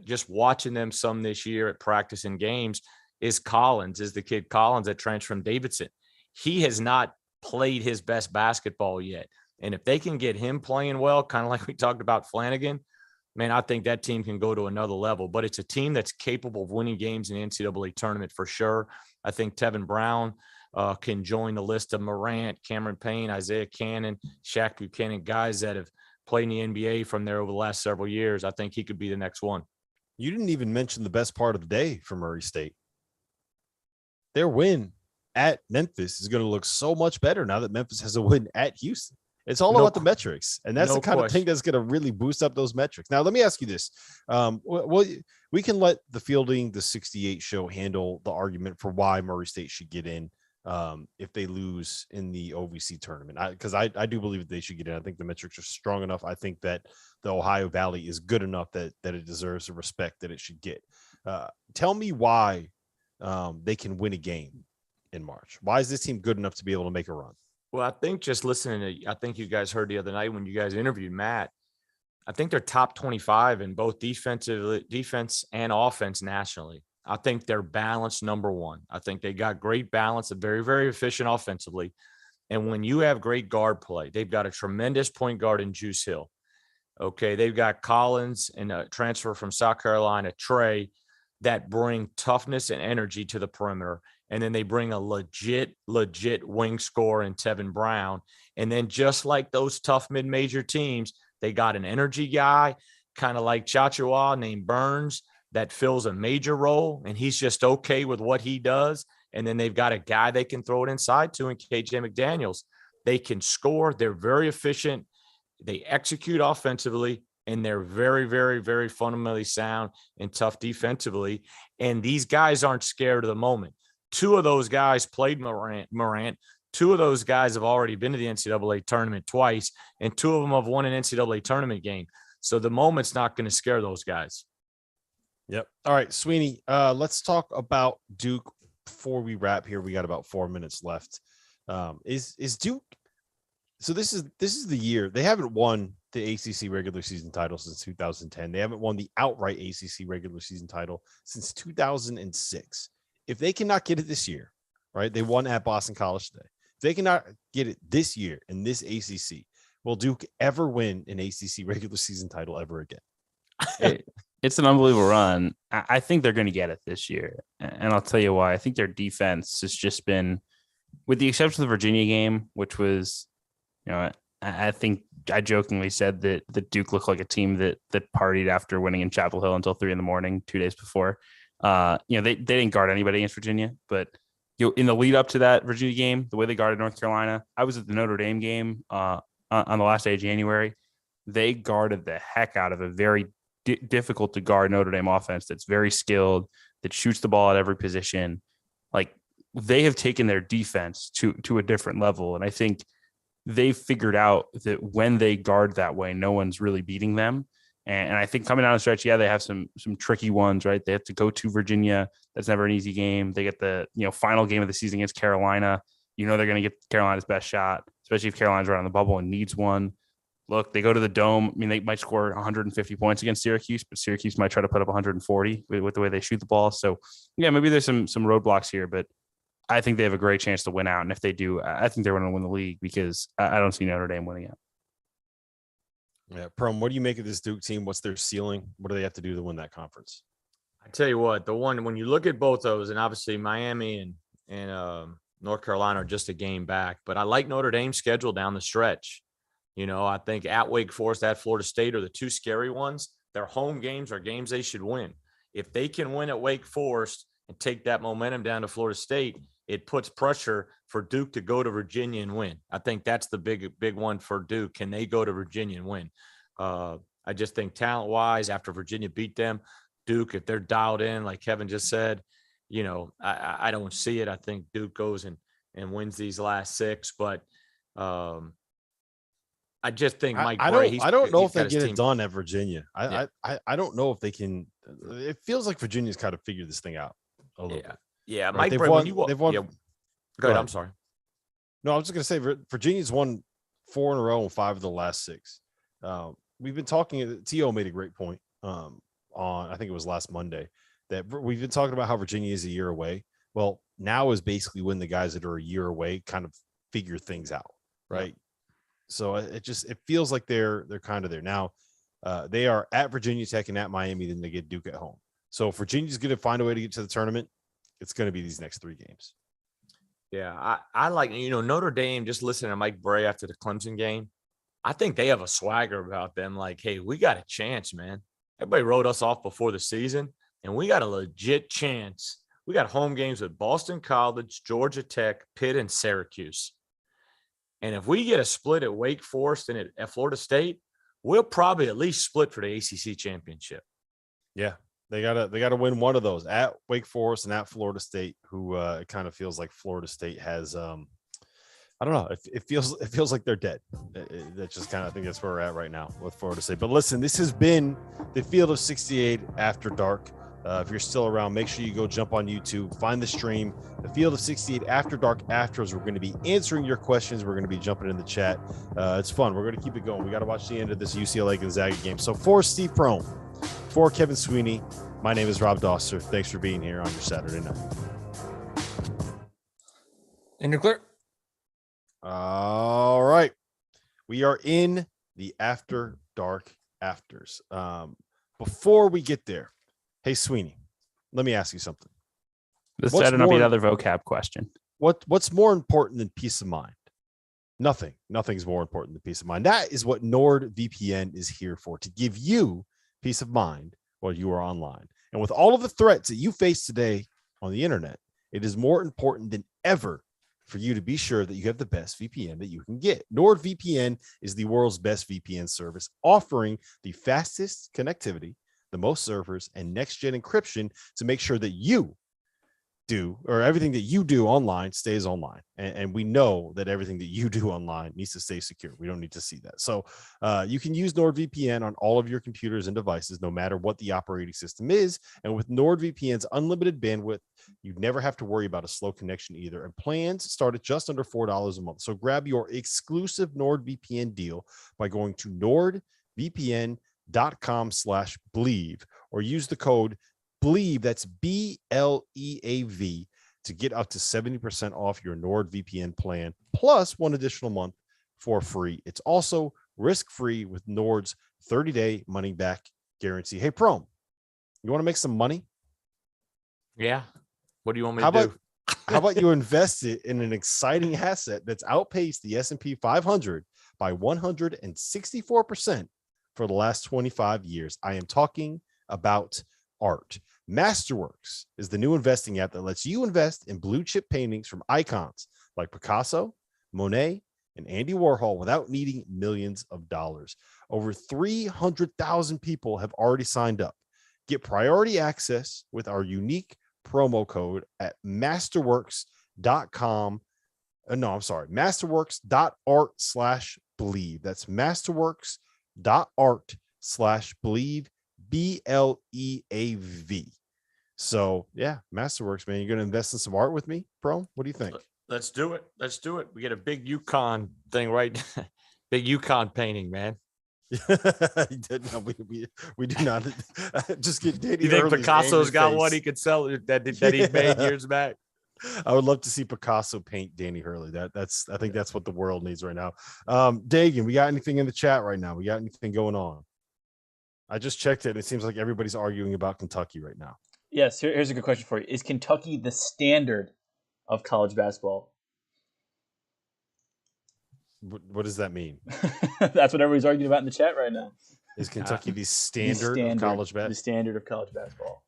just watching them some this year at practice and games, is the kid Collins that transferred from Davidson. He has not played his best basketball yet. And if they can get him playing well, kind of like we talked about Flanagan, man, I think that team can go to another level. But it's a team that's capable of winning games in the NCAA tournament for sure. I think Tevin Brown can join the list of Morant, Cameron Payne, Isaiah Cannon, Shaq Buchanan, guys that have played in the NBA from there over the last several years. I think he could be the next one. You didn't even mention the best part of the day for Murray State. Their win at Memphis is going to look so much better now that Memphis has a win at Houston. It's all about the metrics, and that's the kind of thing that's going to really boost up those metrics. Now, let me ask you this. Well, we can let the Fielding the 68 show handle the argument for why Murray State should get in if they lose in the OVC tournament, because I do believe that they should get in. I think the metrics are strong enough. I think that the Ohio Valley is good enough that it deserves the respect that it should get. Tell me why they can win a game in March. Why is this team good enough to be able to make a run? Well, I think just listening to, I think you guys heard the other night when you guys interviewed Matt, I think they're top 25 in both defense and offense nationally. I think they're balanced number one. I think they got great balance and very, very efficient offensively. And when you have great guard play, they've got a tremendous point guard in Juice Hill. Okay, they've got Collins and a transfer from South Carolina, Trey, that bring toughness and energy to the perimeter. And then they bring a legit wing scorer in Tevin Brown. And then just like those tough mid-major teams, they got an energy guy, kind of like Chachua, named Burns, that fills a major role, and he's just okay with what he does. And then they've got a guy they can throw it inside to in KJ McDaniels. They can score. They're very efficient. They execute offensively, and they're very, very, very fundamentally sound and tough defensively. And these guys aren't scared of the moment. 2 of those guys played Morant. 2 of those guys have already been to the NCAA tournament twice, and 2 of them have won an NCAA tournament game. So the moment's not going to scare those guys. Yep. All right, Sweeney, let's talk about Duke before we wrap here. We got about 4 minutes left. Is Duke – so this is the year. They haven't won the ACC regular season title since 2010. They haven't won the outright ACC regular season title since 2006. If they cannot get it this year, right, they won at Boston College today. If they cannot get it this year in this ACC, will Duke ever win an ACC regular season title ever again? It's an unbelievable run. I think they're going to get it this year. And I'll tell you why. I think their defense has just been, with the exception of the Virginia game, which was, I think I jokingly said that Duke looked like a team that partied after winning in Chapel Hill until 3 a.m, 2 days before. They didn't guard anybody against Virginia, but in the lead up to that Virginia game, the way they guarded North Carolina, I was at the Notre Dame game on the last day of January. They guarded the heck out of a very difficult to guard Notre Dame offense that's very skilled, that shoots the ball at every position. Like, they have taken their defense to a different level. And I think they've figured out that when they guard that way, no one's really beating them. And I think coming down the stretch, they have some tricky ones, right? They have to go to Virginia. That's never an easy game. They get the final game of the season against Carolina. They're going to get Carolina's best shot, especially if Carolina's right on the bubble and needs one. Look, they go to the Dome. I mean, they might score 150 points against Syracuse, but Syracuse might try to put up 140 with the way they shoot the ball. So, maybe there's some roadblocks here, but I think they have a great chance to win out. And if they do, I think they're going to win the league because I don't see Notre Dame winning it. Yeah, Prohm, what do you make of this Duke team? What's their ceiling? What do they have to do to win that conference? I tell you what, the one when you look at both those, and obviously Miami and North Carolina are just a game back, but I like Notre Dame's schedule down the stretch. I think at Wake Forest, at Florida State are the two scary ones. Their home games are games they should win. If they can win at Wake Forest and take that momentum down to Florida State, it puts pressure for Duke to go to Virginia and win. I think that's the big one for Duke. Can they go to Virginia and win? I just think talent-wise, after Virginia beat them, Duke, if they're dialed in, like Kevin just said, I don't see it. I think Duke goes and wins these last 6, but I just think Mike Brey. I don't know if they get it done at Virginia. I don't know if they can. It feels like Virginia's kind of figured this thing out a little bit. Yeah, right? Mike They've Brey. won. Go ahead. I'm sorry. No, I was just going to say Virginia's won 4 in a row and 5 of the last 6. We've been talking. T.O. made a great point on I think it was last Monday that we've been talking about how Virginia is a year away. Well, now is basically when the guys that are a year away kind of figure things out, right? Yeah. So it feels like they're kind of there now. They are at Virginia Tech and at Miami, then they get Duke at home. So if Virginia's going to find a way to get to the tournament, it's going to be these next 3 games. Yeah, I like Notre Dame. Just listening to Mike Brey after the Clemson game, I think they have a swagger about them. Like, hey, we got a chance, man. Everybody wrote us off before the season, and we got a legit chance. We got home games with Boston College, Georgia Tech, Pitt, and Syracuse. And if we get a split at Wake Forest and at Florida State, we'll probably at least split for the ACC championship. Yeah, they gotta win one of those at Wake Forest and at Florida State, who it kind of feels like Florida State has. I don't know. It feels like they're dead. That just kind of, I think that's where we're at right now with Florida State. But listen, this has been the Field of 68 After Dark. If you're still around, make sure you go jump on YouTube, find the stream, the Field of 68 After Dark Afters. We're going to be answering your questions. We're going to be jumping in the chat. It's fun. We're going to keep it going. We got to watch the end of this UCLA Gonzaga game. So for Steve Prohm, for Kevin Sweeney, my name is Rob Dauster. Thanks for being here on your Saturday night. And you're clear. All right. We are in the After Dark Afters. Before we get there, hey, Sweeney, let me ask you something. This better not be another vocab question. What's more important than peace of mind? Nothing. Nothing's more important than peace of mind. That is what NordVPN is here for, to give you peace of mind while you are online. And with all of the threats that you face today on the internet, it is more important than ever for you to be sure that you have the best VPN that you can get. NordVPN is the world's best VPN service, offering the fastest connectivity, the most servers, and next-gen encryption to make sure that you do, or everything that you do online stays online. And we know that everything that you do online needs to stay secure. We don't need to see that. So you can use NordVPN on all of your computers and devices, no matter what the operating system is. And with NordVPN's unlimited bandwidth, you never have to worry about a slow connection either. And plans start at just under $4 a month. So grab your exclusive NordVPN deal by going to nordvpn.com/Bleav or use the code Bleav, that's BLEAV, to get up to 70% off your NordVPN plan, plus 1 additional month for free. It's also risk-free with Nord's 30-day money-back guarantee. Hey, Prohm, you want to make some money? Yeah. What do you want me to do? How about you invest it in an exciting asset that's outpaced the S&P 500 by 164% for the last 25 years? I am talking about art. Masterworks is the new investing app that lets you invest in blue chip paintings from icons like Picasso, Monet, and Andy Warhol without needing millions of dollars. Over 300,000 people have already signed up. Get priority access with our unique promo code at masterworks.com. Masterworks.art/believe. That's masterworks.art/believe, BLEAV. So yeah, Masterworks, man. You're going to invest in some art with me, Prohm? What do you think? Let's do it. Let's do it. We get a big Yukon thing, right? Big Yukon painting, man. No, we do not. Just get Danny. You think Hurley's Picasso's angry got face. one he could sell that he made years back? I would love to see Picasso paint Danny Hurley. I think that's what the world needs right now. Dagan, we got anything in the chat right now? We got anything going on? I just checked it, and it seems like everybody's arguing about Kentucky right now. Yes, here's a good question for you. Is Kentucky the standard of college basketball? What does that mean? That's what everybody's arguing about in the chat right now. Is Kentucky the standard of college basketball? The standard of college basketball.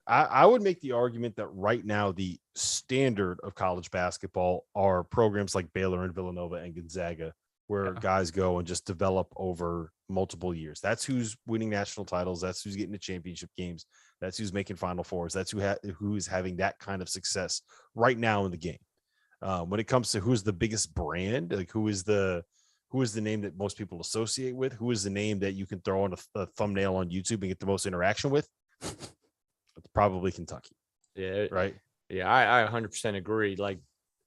I would make the argument that right now the standard of college basketball are programs like Baylor and Villanova and Gonzaga, where guys go and just develop over multiple years. That's who's winning national titles. That's who's getting the championship games. That's who's making Final Fours. That's who is having that kind of success right now in the game. When it comes to who's the biggest brand, like who is the name that most people associate with, who is the name that you can throw on a thumbnail on YouTube and get the most interaction with, it's probably Kentucky. Yeah. Right. Yeah. I 100% agree. Like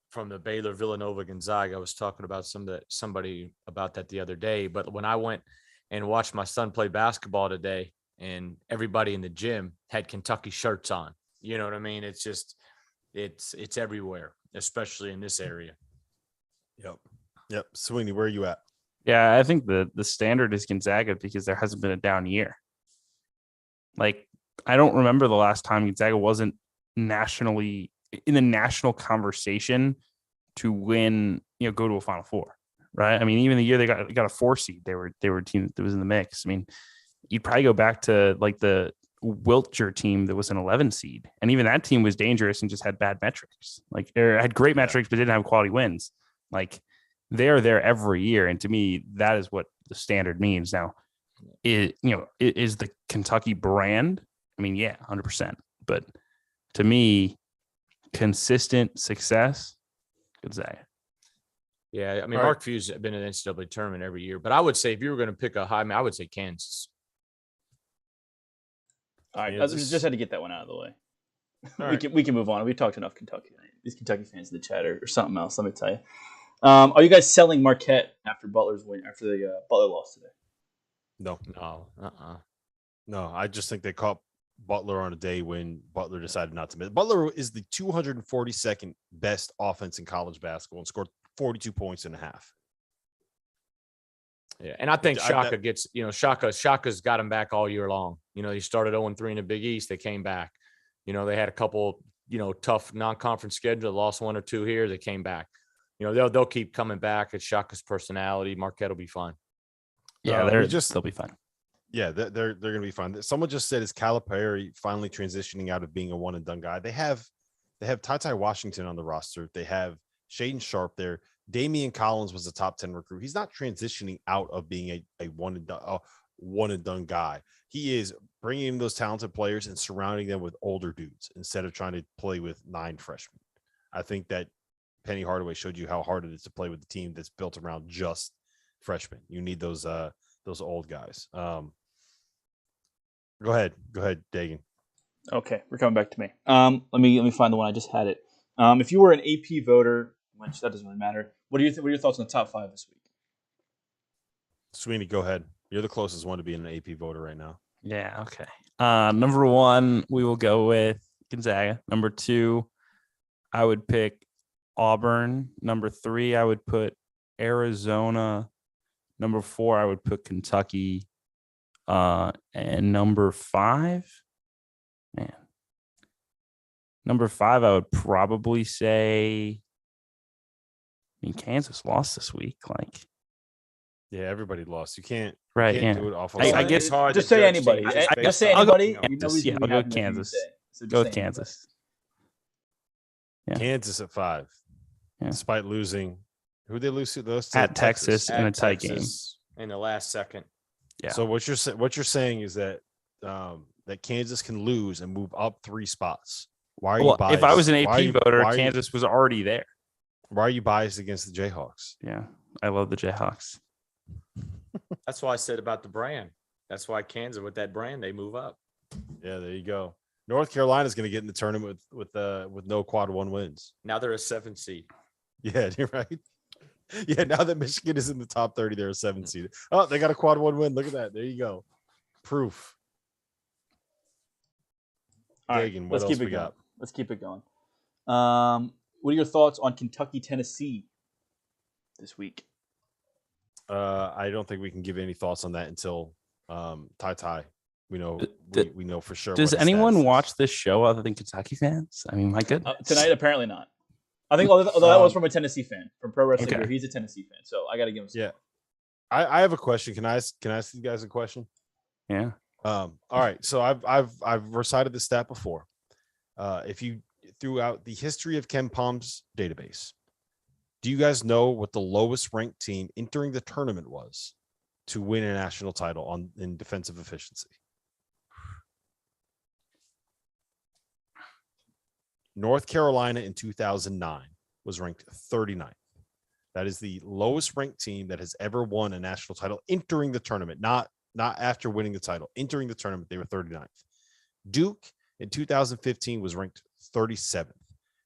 from the Baylor, Villanova, Gonzaga, I was talking about somebody about that the other day, but when I went and watched my son play basketball today and everybody in the gym had Kentucky shirts on, you know what I mean? It's just, it's everywhere, especially in this area. Yep. Sweeney, where are you at? Yeah, I think the standard is Gonzaga because there hasn't been a down year. Like, I don't remember the last time Gonzaga wasn't nationally in the national conversation to win, go to a Final Four, right? I mean, even the year they got a 4 seed, they were a team that was in the mix. I mean, you'd probably go back to like the Wiltshire team that was an 11 seed, and even that team was dangerous and just had bad metrics. Like, or had great metrics but didn't have quality wins. Like, they're there every year, and to me, that is what the standard means. Now, is the Kentucky brand? I mean, yeah, 100%. But to me, consistent success, Gonzaga. Yeah, I mean, Mark Few's been in the NCAA tournament every year, but I would say if you were going to pick a high, I would say Kansas. All right, I just had to get that one out of the way. We can move on. We talked enough Kentucky. These Kentucky fans in the chat or something else. Let me tell you. Are you guys selling Marquette after Butler's win after the Butler loss today? No. No. I just think they caught Butler on a day when Butler decided not to miss. Butler is the 242nd best offense in college basketball and scored 42 points in a half. Yeah, and I think Shaka gets, Shaka's got him back all year long. He started 0-3 in the Big East. They came back. They had a couple, tough non-conference schedule, lost 1 or 2 here. They came back. They'll keep coming back. It's Shaka's personality. Marquette will be fine. Yeah, they'll be fine. Yeah, they're going to be fine. Someone just said, is Calipari finally transitioning out of being a one and done guy? They have Ty Washington on the roster. They have Shaedon Sharpe there. Damian Collins was a top 10 recruit. He's not transitioning out of being a one and done guy. He is bringing in those talented players and surrounding them with older dudes instead of trying to play with 9 freshmen. I think that Penny Hardaway showed you how hard it is to play with a team that's built around just freshmen. You need those old guys. Go ahead, Dagan. Okay, we're coming back to me. Let me find the one. I just had it. If you were an AP voter, which that doesn't really matter, what are your thoughts on the top 5 this week? Sweeney, go ahead. You're the closest one to being an AP voter right now. Yeah, okay. Number 1, we will go with Gonzaga. Number 2, I would pick Auburn. Number 3, I would put Arizona. Number 4, I would put Kentucky. And number 5, man. Number 5, I would probably say. I mean, Kansas lost this week. Like, Yeah, everybody lost. You can't. right? You can't Yeah. do it off of. I guess it's hard Just to say judge anybody. teams based Just say on- anybody. I'll go Nobody's Kansas. gonna be I'll go happy with you Kansas. say. So Go just with say anybody. Kansas. Yeah. Kansas at 5, Yeah. despite losing. Who they lose to? Those to At Texas in a At tight game. Texas in the last second. Yeah. So what you're saying is that that Kansas can lose and move up 3 spots. Why are you Well, biased? if I was an Why are AP you- voter, why are you- Kansas was already there. Why are you biased against the Jayhawks? Yeah. I love the Jayhawks. That's why I said about the brand. That's why Kansas, with that brand, they move up. Yeah, there you go. North Carolina's going to get in the tournament with no quad 1 wins. Now they're a 7 seed. Yeah, you're right. Yeah, now that Michigan is in the top 30, they're a 7 seed. Oh, they got a quad 1 win. Look at that. There you go. Proof. All right, Dagan, what let's else keep it we going. got? Let's keep it going. What are your thoughts on Kentucky, Tennessee this week? I don't think we can give any thoughts on that until tie. We know we know for sure. Does what his anyone status is. watch this show other than Kentucky fans? I mean, my goodness. Tonight, apparently not. I think, although that was from a Tennessee fan, from Pro Wrestling. Okay. He's a Tennessee fan, so I got to give him some. Yeah. I have a question. Can I ask you guys a question? Yeah. All right. So I've recited this stat before. If you throughout the history of Ken Palm's database, do you guys know what the lowest ranked team entering the tournament was to win a national title in defensive efficiency? North Carolina in 2009 was ranked 39th. That is the lowest ranked team that has ever won a national title entering the tournament, not after winning the title. Entering the tournament, they were 39th. Duke in 2015 was ranked 37th.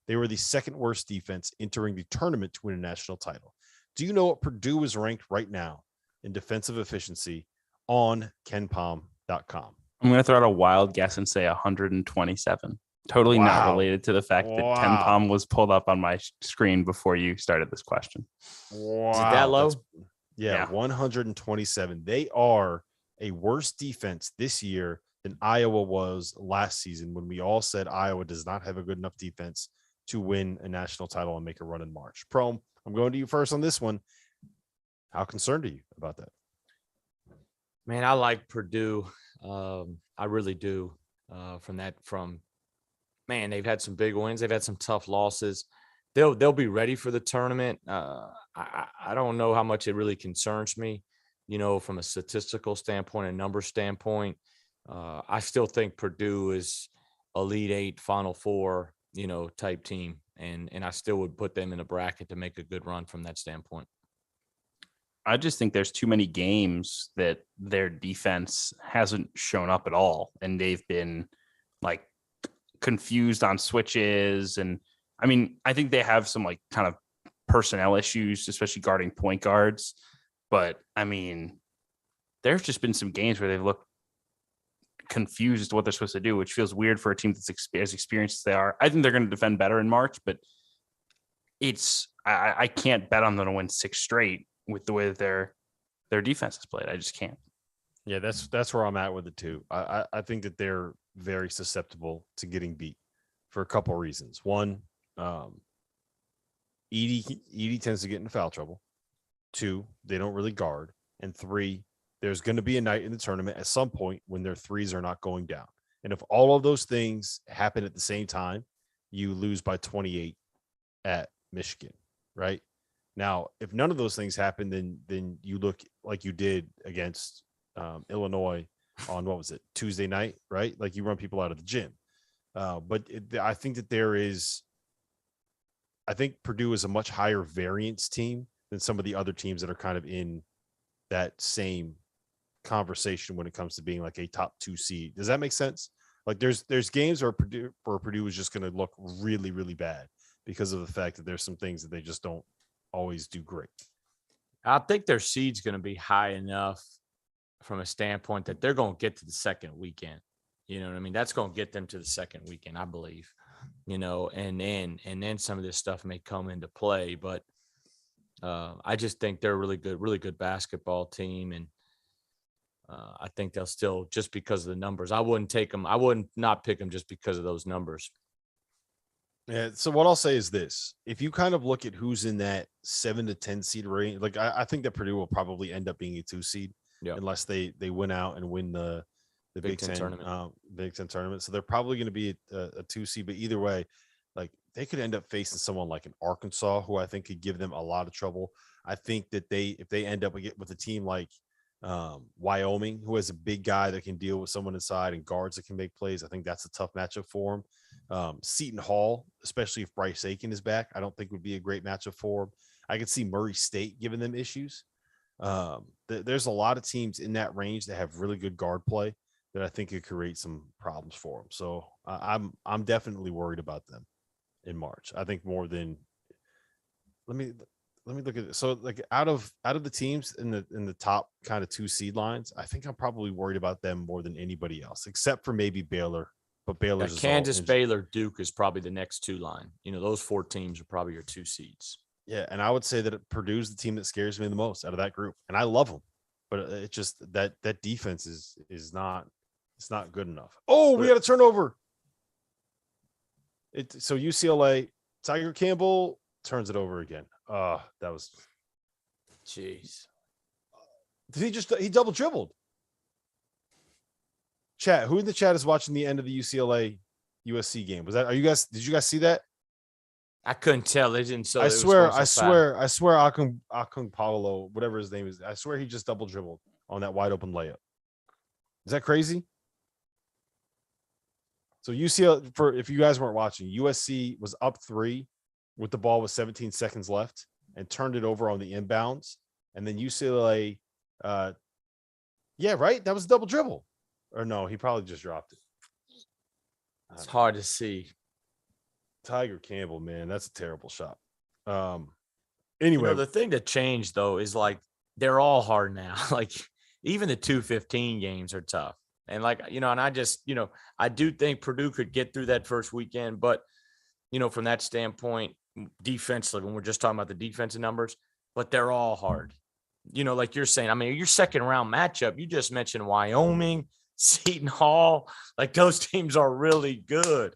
They were the second worst defense entering the tournament to win a national title. Do you know what Purdue is ranked right now in defensive efficiency on KenPom.com? I'm going to throw out a wild guess and say 127. Totally not related to the fact that Ken Palm was pulled up on my screen before you started this question. Wow. Is it that low? Yeah, 127. They are a worse defense this year than Iowa was last season, when we all said Iowa does not have a good enough defense to win a national title and make a run in March. Prohm, I'm going to you first on this one. How concerned are you about that? Man, I like Purdue. I really do. Man, they've had some big wins. They've had some tough losses. They'll be ready for the tournament. I don't know how much it really concerns me, from a statistical standpoint, a number standpoint. I still think Purdue is Elite 8, Final 4, type team. And I still would put them in a bracket to make a good run from that standpoint. I just think there's too many games that their defense hasn't shown up at all. And they've been like confused on switches. And I mean, I think they have some like kind of personnel issues, especially guarding point guards. But I mean, there's just been some games where they've looked confused as to what they're supposed to do, which feels weird for a team that's as experienced as they are. I think they're going to defend better in March, but I can't bet on them to win 6 straight with the way that their defense is played. I just can't. Yeah, that's where I'm at with it too. I think that they're very susceptible to getting beat for a couple reasons. One, Edey tends to get into foul trouble. 2, they don't really guard. And 3, there's going to be a night in the tournament at some point when their threes are not going down. And if all of those things happen at the same time, you lose by 28 at Michigan, right? Now, if none of those things happen, then you look like you did against Illinois on, what was it, Tuesday night, right? Like you run people out of the gym. I think that I think Purdue is a much higher variance team than some of the other teams that are kind of in that same conversation when it comes to being like a top 2 seed. Does that make sense? Like there's games where Purdue is just going to look really, really bad because of the fact that there's some things that they just don't always do great. I think their seed's going to be high enough from a standpoint that they're going to get to the second weekend. You know what I mean? That's going to get them to the second weekend, I believe. And then some of this stuff may come into play, but I just think they're a really good basketball team. And I think they'll still, just because of the numbers. I wouldn't take them. I wouldn't not pick them just because of those numbers. Yeah. So what I'll say is this: if you kind of look at who's in that 7 to 10 seed range, like I think that Purdue will probably end up being a 2 seed, unless they win out and win the Big Ten tournament. Big Ten tournament. So they're probably going to be a 2 seed. But either way, like they could end up facing someone like an Arkansas, who I think could give them a lot of trouble. I think that if they end up with a team like Wyoming, who has a big guy that can deal with someone inside and guards that can make plays, I think that's a tough matchup for him. Seton Hall, especially if Bryce Aiken is back, I don't think would be a great matchup for him. I could see Murray State giving them issues. There's a lot of teams in that range that have really good guard play that I think could create some problems for them. So I'm definitely worried about them in March. I think more than let me look at it. So like out of the teams in the top kind of 2 seed lines, I think I'm probably worried about them more than anybody else, except for maybe Baylor. But Baylor's Kansas, Baylor, Duke is probably the next 2 line. Those 4 teams are probably your 2 seeds. Yeah, and I would say that Purdue's the team that scares me the most out of that group, and I love them, but it just that defense is not good enough. Oh, we got a turnover. So UCLA, Tiger Campbell turns it over again. That was, jeez. He double dribbled. Chat, who in the chat is watching the end of the UCLA USC game? Did you guys see that? I couldn't tell. They didn't. So I swear, Akung Paulo, whatever his name is, I swear he just double dribbled on that wide open layup. Is that crazy? So UCLA, if you guys weren't watching, USC was up 3 with the ball with 17 seconds left and turned it over on the inbounds. And then UCLA, right? That was a double dribble. Or no, he probably just dropped it. It's hard to see. Tiger Campbell, man, that's a terrible shot. Anyway, the thing that changed though is like they're all hard now. Like even the 2-15 games are tough. And like, and I just, I do think Purdue could get through that first weekend, but from that standpoint, defensively, when we're just talking about the defensive numbers, but they're all hard. Like you're saying, I mean, your second round matchup, you just mentioned Wyoming, Seton Hall, like those teams are really good.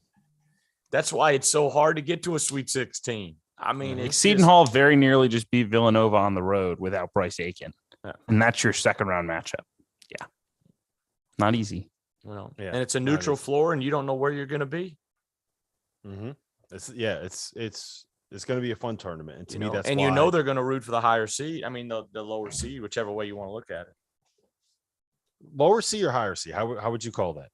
That's why it's so hard to get to a Sweet 16. I mean, Seton Hall very nearly just beat Villanova on the road without Bryce Aiken. Yeah. And that's your second round matchup. Yeah. Not easy. And it's a neutral floor and you don't know where you're going to be. Mm-hmm. It's going to be a fun tournament. And to me, that's and why they're going to root for the higher seed. I mean, the lower seed, whichever way you want to look at it. Lower seed or higher seed? How would you call that?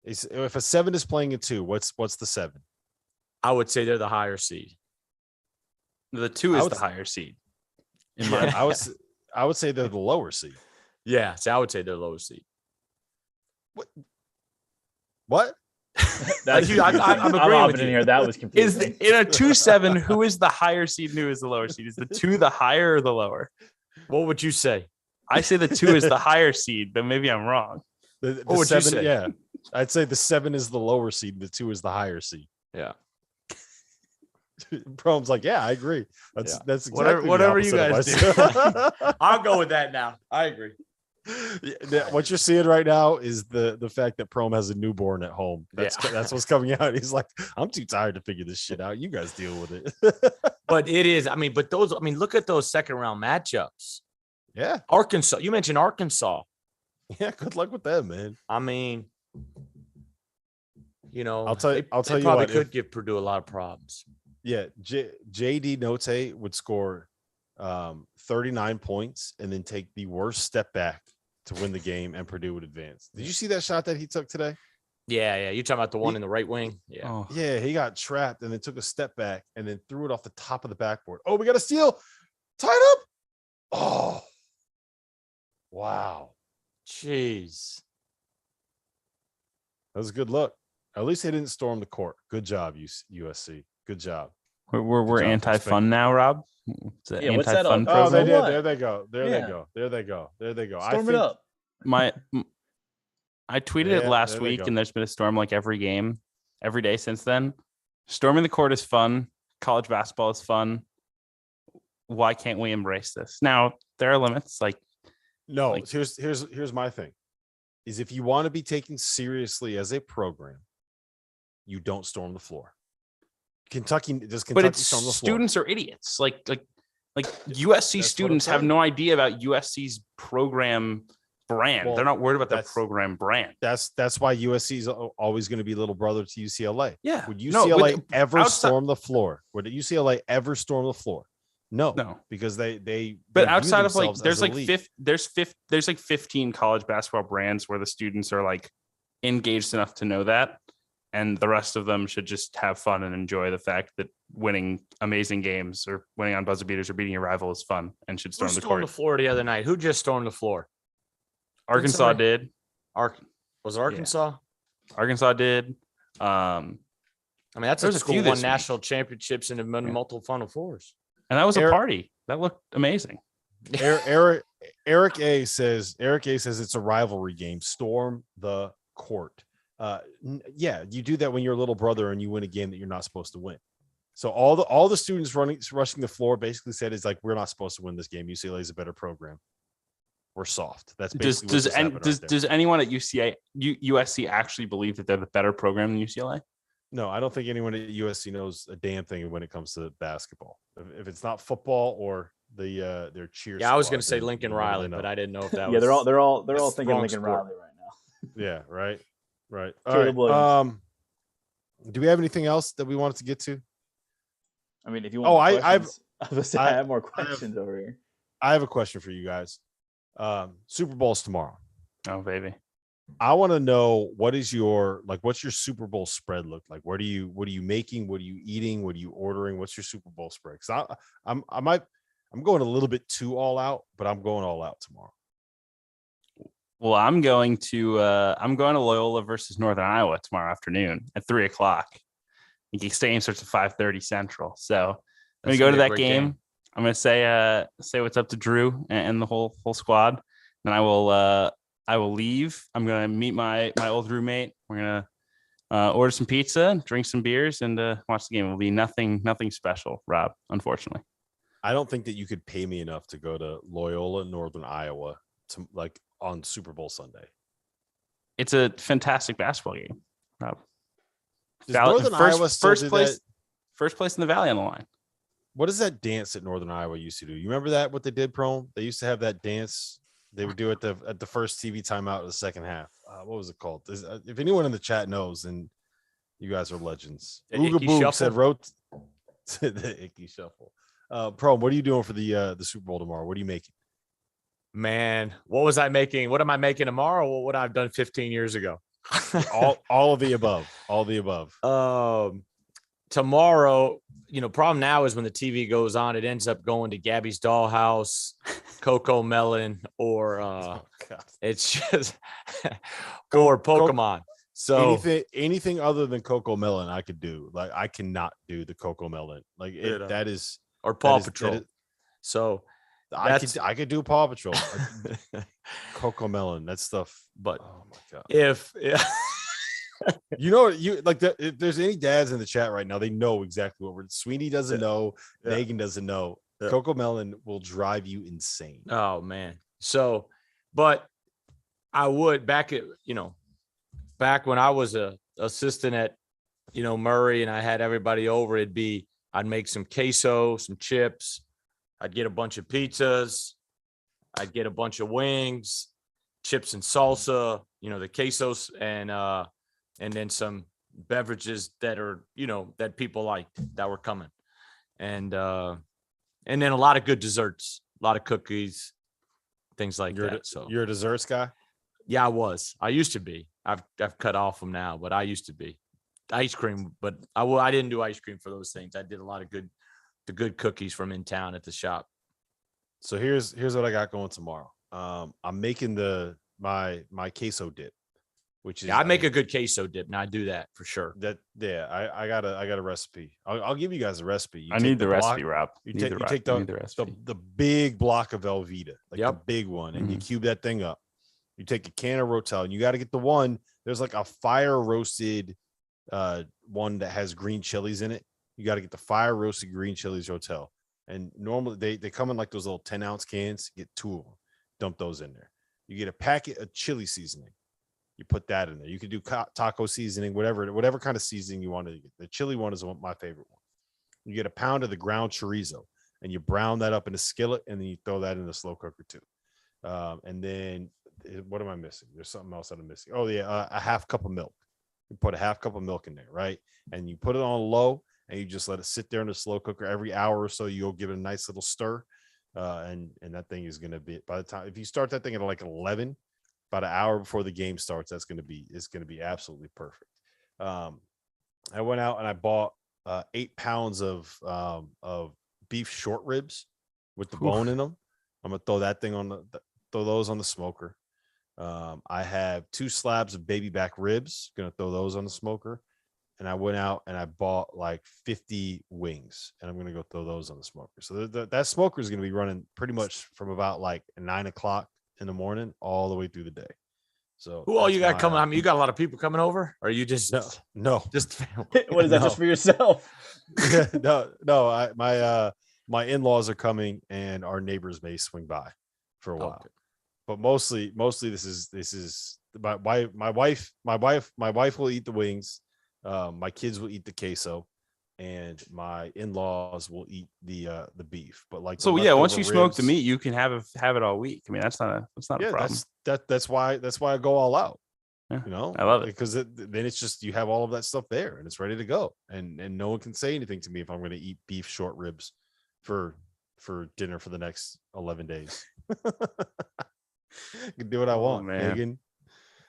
If a 7 is playing a 2, what's the 7? I would say they're the higher seed. The 2 is the higher seed. I would say they're the lower seed. Yeah, so I would say they're the lower seed. What? I'm agreeing with you here. That was confusing. In a 2-7, who is the higher seed and who is the lower seed? Is the 2 the higher or the lower? What would you say? I say the 2 is the higher seed, but maybe I'm wrong. The 7, yeah. I'd say the 7 is the lower seed, and the 2 is the higher seed. Yeah. Prohm's like, yeah, I agree. That's exactly whatever you guys do. I'll go with that now. I agree. What you're seeing right now is the fact that Prohm has a newborn at home. That's what's coming out. He's like, I'm too tired to figure this shit out. You guys deal with it. But it is. I mean, look at those second round matchups. Yeah. Arkansas. You mentioned Arkansas. Yeah. Good luck with them, man. I mean, I'll tell you probably what, could give Purdue a lot of problems. Yeah. JD Note would score 39 points and then take the worst step back to win the game, and Purdue would advance. Did you see that shot that he took today? Yeah. You're talking about the one in the right wing? Yeah. Oh. Yeah, he got trapped and then took a step back and then threw it off the top of the backboard. Oh, we got a steal. Tied up. Oh. Wow. Jeez. That was a good look. At least they didn't storm the court. Good job, USC. Good job. We're anti-fun now, Rob. It's an what's that anti-fun on? Oh, program. they did. There they go. There they go. Storm it up. I tweeted it last week, and there's been a storm like every game, every day since then. Storming the court is fun. College basketball is fun. Why can't we embrace this? Now, there are limits. Like, No, Like- here's my thing. Is if you want to be taken seriously as a program, you don't storm the floor. Kentucky But it's storm the floor? students are idiots. Like USC That's students what I'm have saying. no idea about USC's program brand. Well, They're not worried about their that's- program brand. That's why USC is always going to be little brother to UCLA. Yeah. Would No, UCLA but ever outside- storm the floor? Would UCLA ever storm the floor? No, No. because they. But view outside of like, themselves there's as like elite. there's like 15 college basketball brands where the students are like engaged enough to know that, and the rest of them should just have fun and enjoy the fact that winning amazing games or winning on buzzer beaters or beating your rival is fun and should Who storm the stormed court. the floor the other night? Who just stormed the floor? Arkansas somebody- did. Was it Arkansas? Arkansas did. I mean, that's a There's a school few won this week. national championships and have won multiple Final Fours. And that was a Eric- party. That looked amazing. Eric A says it's a rivalry game. Storm the court. Yeah, you do that when you're a little brother and you win a game that you're not supposed to win. So all the students rushing the floor basically said is like, we're not supposed to win this game. UCLA is a better program. We're soft. That's basically what just happened right there. Does anyone at USC actually believe that they're the better program than UCLA? No, I don't think anyone at USC knows a damn thing when it comes to basketball. If it's not football or their cheer. Yeah, I was squad, going to say then Lincoln you don't really Riley, know. but I didn't know if that Yeah, was. they're all that's thinking wrong Lincoln sport. Riley right now. Yeah, right. Caleb All right. Williams. Do we have anything else that we wanted to get to? I mean, if you want, Oh, more I've- questions, I was gonna say, I have more questions over here. I have a question for you guys. Super Bowl's tomorrow. Oh, baby. I want to know what's your Super Bowl spread look like? What are you making? What are you eating? What are you ordering? What's your Super Bowl spread? Because I'm going a little bit too all out, but I'm going all out tomorrow. Well, I'm going to Loyola versus Northern Iowa tomorrow afternoon at 3:00. The game starts at 5:30 Central. So I'm gonna go to that game. I'm gonna say what's up to Drew and the whole squad. Then I will leave. I'm gonna meet my old roommate. We're gonna order some pizza, drink some beers, and watch the game. It will be nothing special, Rob, unfortunately. I don't think that you could pay me enough to go to Loyola, Northern Iowa, to on Super Bowl Sunday. It's a fantastic basketball game, Rob. Does Northern Iowa still first do place, that? first place in the Valley on the line. What is that dance that Northern Iowa used to do? You remember that? What they did, Prohm? They used to have that dance they would do at the first TV timeout of the second half. What was it called? If anyone in the chat knows, then you guys are legends. The Ooga Icky Boog Shuffle? said the Icky Shuffle. Prohm, what are you doing for the Super Bowl tomorrow? What are you making? Man, what was I making? What am I making tomorrow? What would I have done 15 years ago? all of the above. All the above. Tomorrow, problem now is when the TV goes on, it ends up going to Gabby's Dollhouse, Coco Melon, or it's just or Pokemon. So anything other than Coco Melon, I could do. Like I cannot do the Coco Melon. Like that is or Paw that is- Patrol. that is- So I could do Paw Patrol. Coco Melon, that stuff. But oh my god, if if there's any dads in the chat right now, they know exactly what we're. Sweeney doesn't know. Yeah. Megan doesn't know. Yeah. Coco Melon will drive you insane. Oh man. So, but I would back when I was a assistant at, Murray and I had everybody over, I'd make some queso, some chips. I'd get a bunch of pizzas. I'd get a bunch of wings, chips and salsa, the quesos and then some beverages that are, that people liked that were coming. And then a lot of good desserts, a lot of cookies, things like that. So you're a desserts guy? yeah, I used to be. I've cut off them now, but I used to be ice cream. But I didn't do ice cream for those things. I did a lot of the good cookies from in town at the shop. So here's what I got going tomorrow. I'm making my queso dip, which is I make a good queso dip. Now I do that for sure. I got a recipe. I'll give you guys a recipe. I need the recipe, Rob. You Need take the recipe. the big block of Velveeta, like the Yep. big one, and you cube that thing up. You take a can of Rotel, and you got to get the one. There's like a fire roasted one that has green chilies in it. You got to get the fire roasted green chilies Rotel. And normally they come in like those little 10-ounce cans. Get two of them. dump those in there. You get a packet of chili seasoning. You put that in there. You can do taco seasoning, whatever kind of seasoning you want to get. The chili one is my favorite one. You get a pound of the ground chorizo, and you brown that up in a skillet, and then you throw that in the slow cooker too. And then what am I missing? There's something else that I'm missing. Oh yeah, a half cup of milk. You put a half cup of milk in there, right? And you put it on low, and you just let it sit there in the slow cooker. Every hour or so, you'll give it a nice little stir, and that thing is going to be, by the time, if you start that thing at like 11, about an hour before the game starts, it's going to be absolutely perfect. I went out and I bought 8 pounds of beef short ribs with the bone in them. I'm gonna throw those on the smoker. I have 2 slabs of baby back ribs. Gonna throw those on the smoker. And I went out and I bought like 50 wings, and I'm gonna go throw those on the smoker. So that smoker is gonna be running pretty much from about like 9 o'clock in the morning all the way through the day. So who all you got coming? I mean, you got a lot of people coming over, or are you just no just what is that? No. Just for yourself? no. My in-laws are coming, and our neighbors may swing by for a while. Okay. But mostly this is my wife will eat the wings. My kids will eat the queso, and my in-laws will eat the beef. But like, so yeah, once you smoke the meat, you can have it all week. I mean, that's not a problem. That's why I go all out. Yeah, you know, I love it, because then it's just, you have all of that stuff there and it's ready to go, and no one can say anything to me if I'm going to eat beef short ribs for dinner for the next 11 days. I can do what I want, Megan.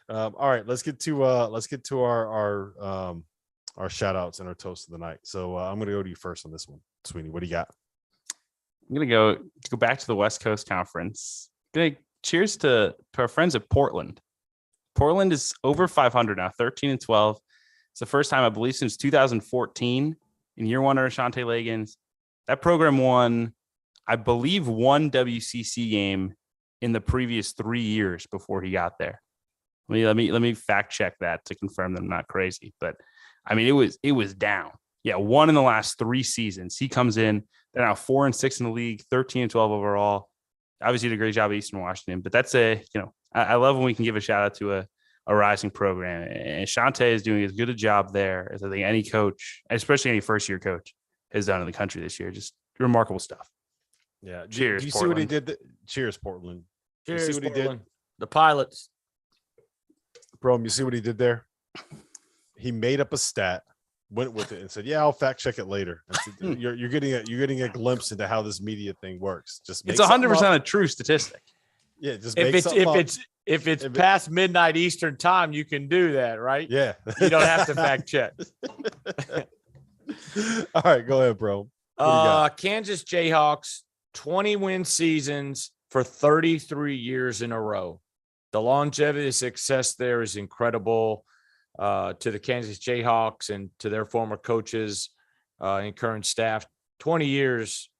All right, let's get to our shout outs and our toast of the night. So I'm going to go to you first on this one, Sweeney. What do you got? I'm going to go back to the West Coast Conference. Cheers to our friends at Portland. Portland is over 500 now, 13-12. It's the first time, I believe, since 2014 in year one under Ashante Liggins. That program won, I believe, one WCC game in the previous 3 years before he got there. Let me fact check that to confirm that I'm not crazy. But I mean, it was down. Yeah, one in the last 3 seasons. He comes in, they're now 4-6 in the league, 13-12 overall. Obviously did a great job at Eastern Washington, but that's I love when we can give a shout out to a rising program. And Ashante is doing as good a job there as I think any coach, especially any first year coach, has done in the country this year. Just remarkable stuff. Yeah. Cheers. Do you Portland. see what he did? Cheers, Portland. Cheers, you see what Portland. he did? The Pilots. Bro, you see what he did there? He made up a stat, went with it, and said, "Yeah, I'll fact check it later." Said, you're getting a glimpse into how this media thing works. Just it's 100% a true statistic. Yeah, just if it's past midnight Eastern time, you can do that, right? Yeah, you don't have to fact check. All right, go ahead, bro. Kansas Jayhawks, 20-win seasons for 33 years in a row. The longevity of success there is incredible. To the Kansas Jayhawks and to their former coaches and current staff. 20 years,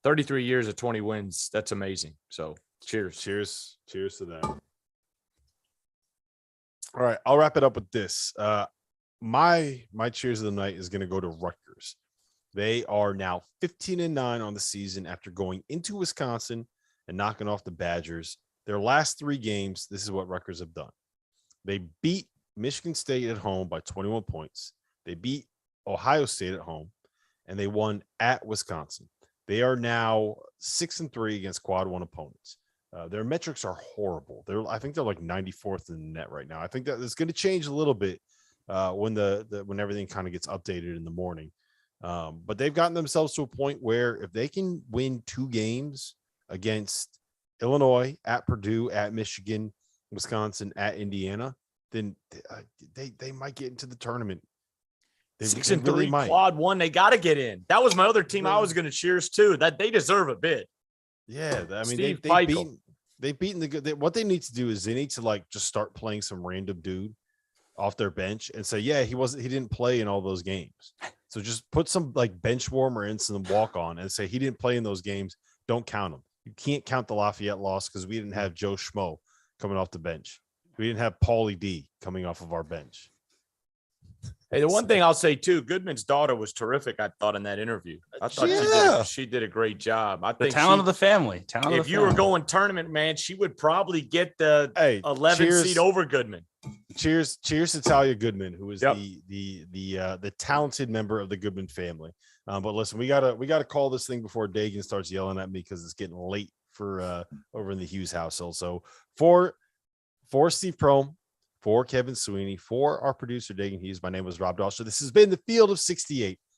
33 years of 20 wins. That's amazing. So cheers to that. All right, I'll wrap it up with this. My cheers of the night is going to go to Rutgers. They are now 15-9 on the season after going into Wisconsin and knocking off the Badgers. Their last 3 games, this is what Rutgers have done. They beat Michigan State at home by 21 points. They beat Ohio State at home, and they won at Wisconsin. They are now 6-3 against quad 1 opponents. Their metrics are horrible. I think they're like 94th in the net right now. I think that it's going to change a little bit when when everything kind of gets updated in the morning. But they've gotten themselves to a point where if they can win 2 games against Illinois, at Purdue, at Michigan, Wisconsin, at Indiana, then they might get into the tournament. 6-3 really quad 1. They got to get in. That was my other team I was going to cheers to. That they deserve a bid. Yeah, I mean they've beaten the good. What they need to do is they need to like just start playing some random dude off their bench and say, yeah, he didn't play in all those games. So just put some like bench warmer in, some walk on, and say he didn't play in those games. Don't count him. You can't count the Lafayette loss because we didn't have Joe Schmo coming off the bench. We didn't have Paulie D coming off of our bench. Hey, the one thing I'll say too, Goodman's daughter was terrific. I thought in that interview, I thought she did a great job. I think The talent of the family. If you were going tournament, man, she would probably get the 11th seed over Goodman. Cheers to Talia Goodman, who is the talented member of the Goodman family. But listen, we gotta call this thing before Dagan starts yelling at me because it's getting late for over in the Hughes household. So for Steve Prohm, for Kevin Sweeney, for our producer Dagan Hughes, my name was Rob Dauster. This has been the Field of 68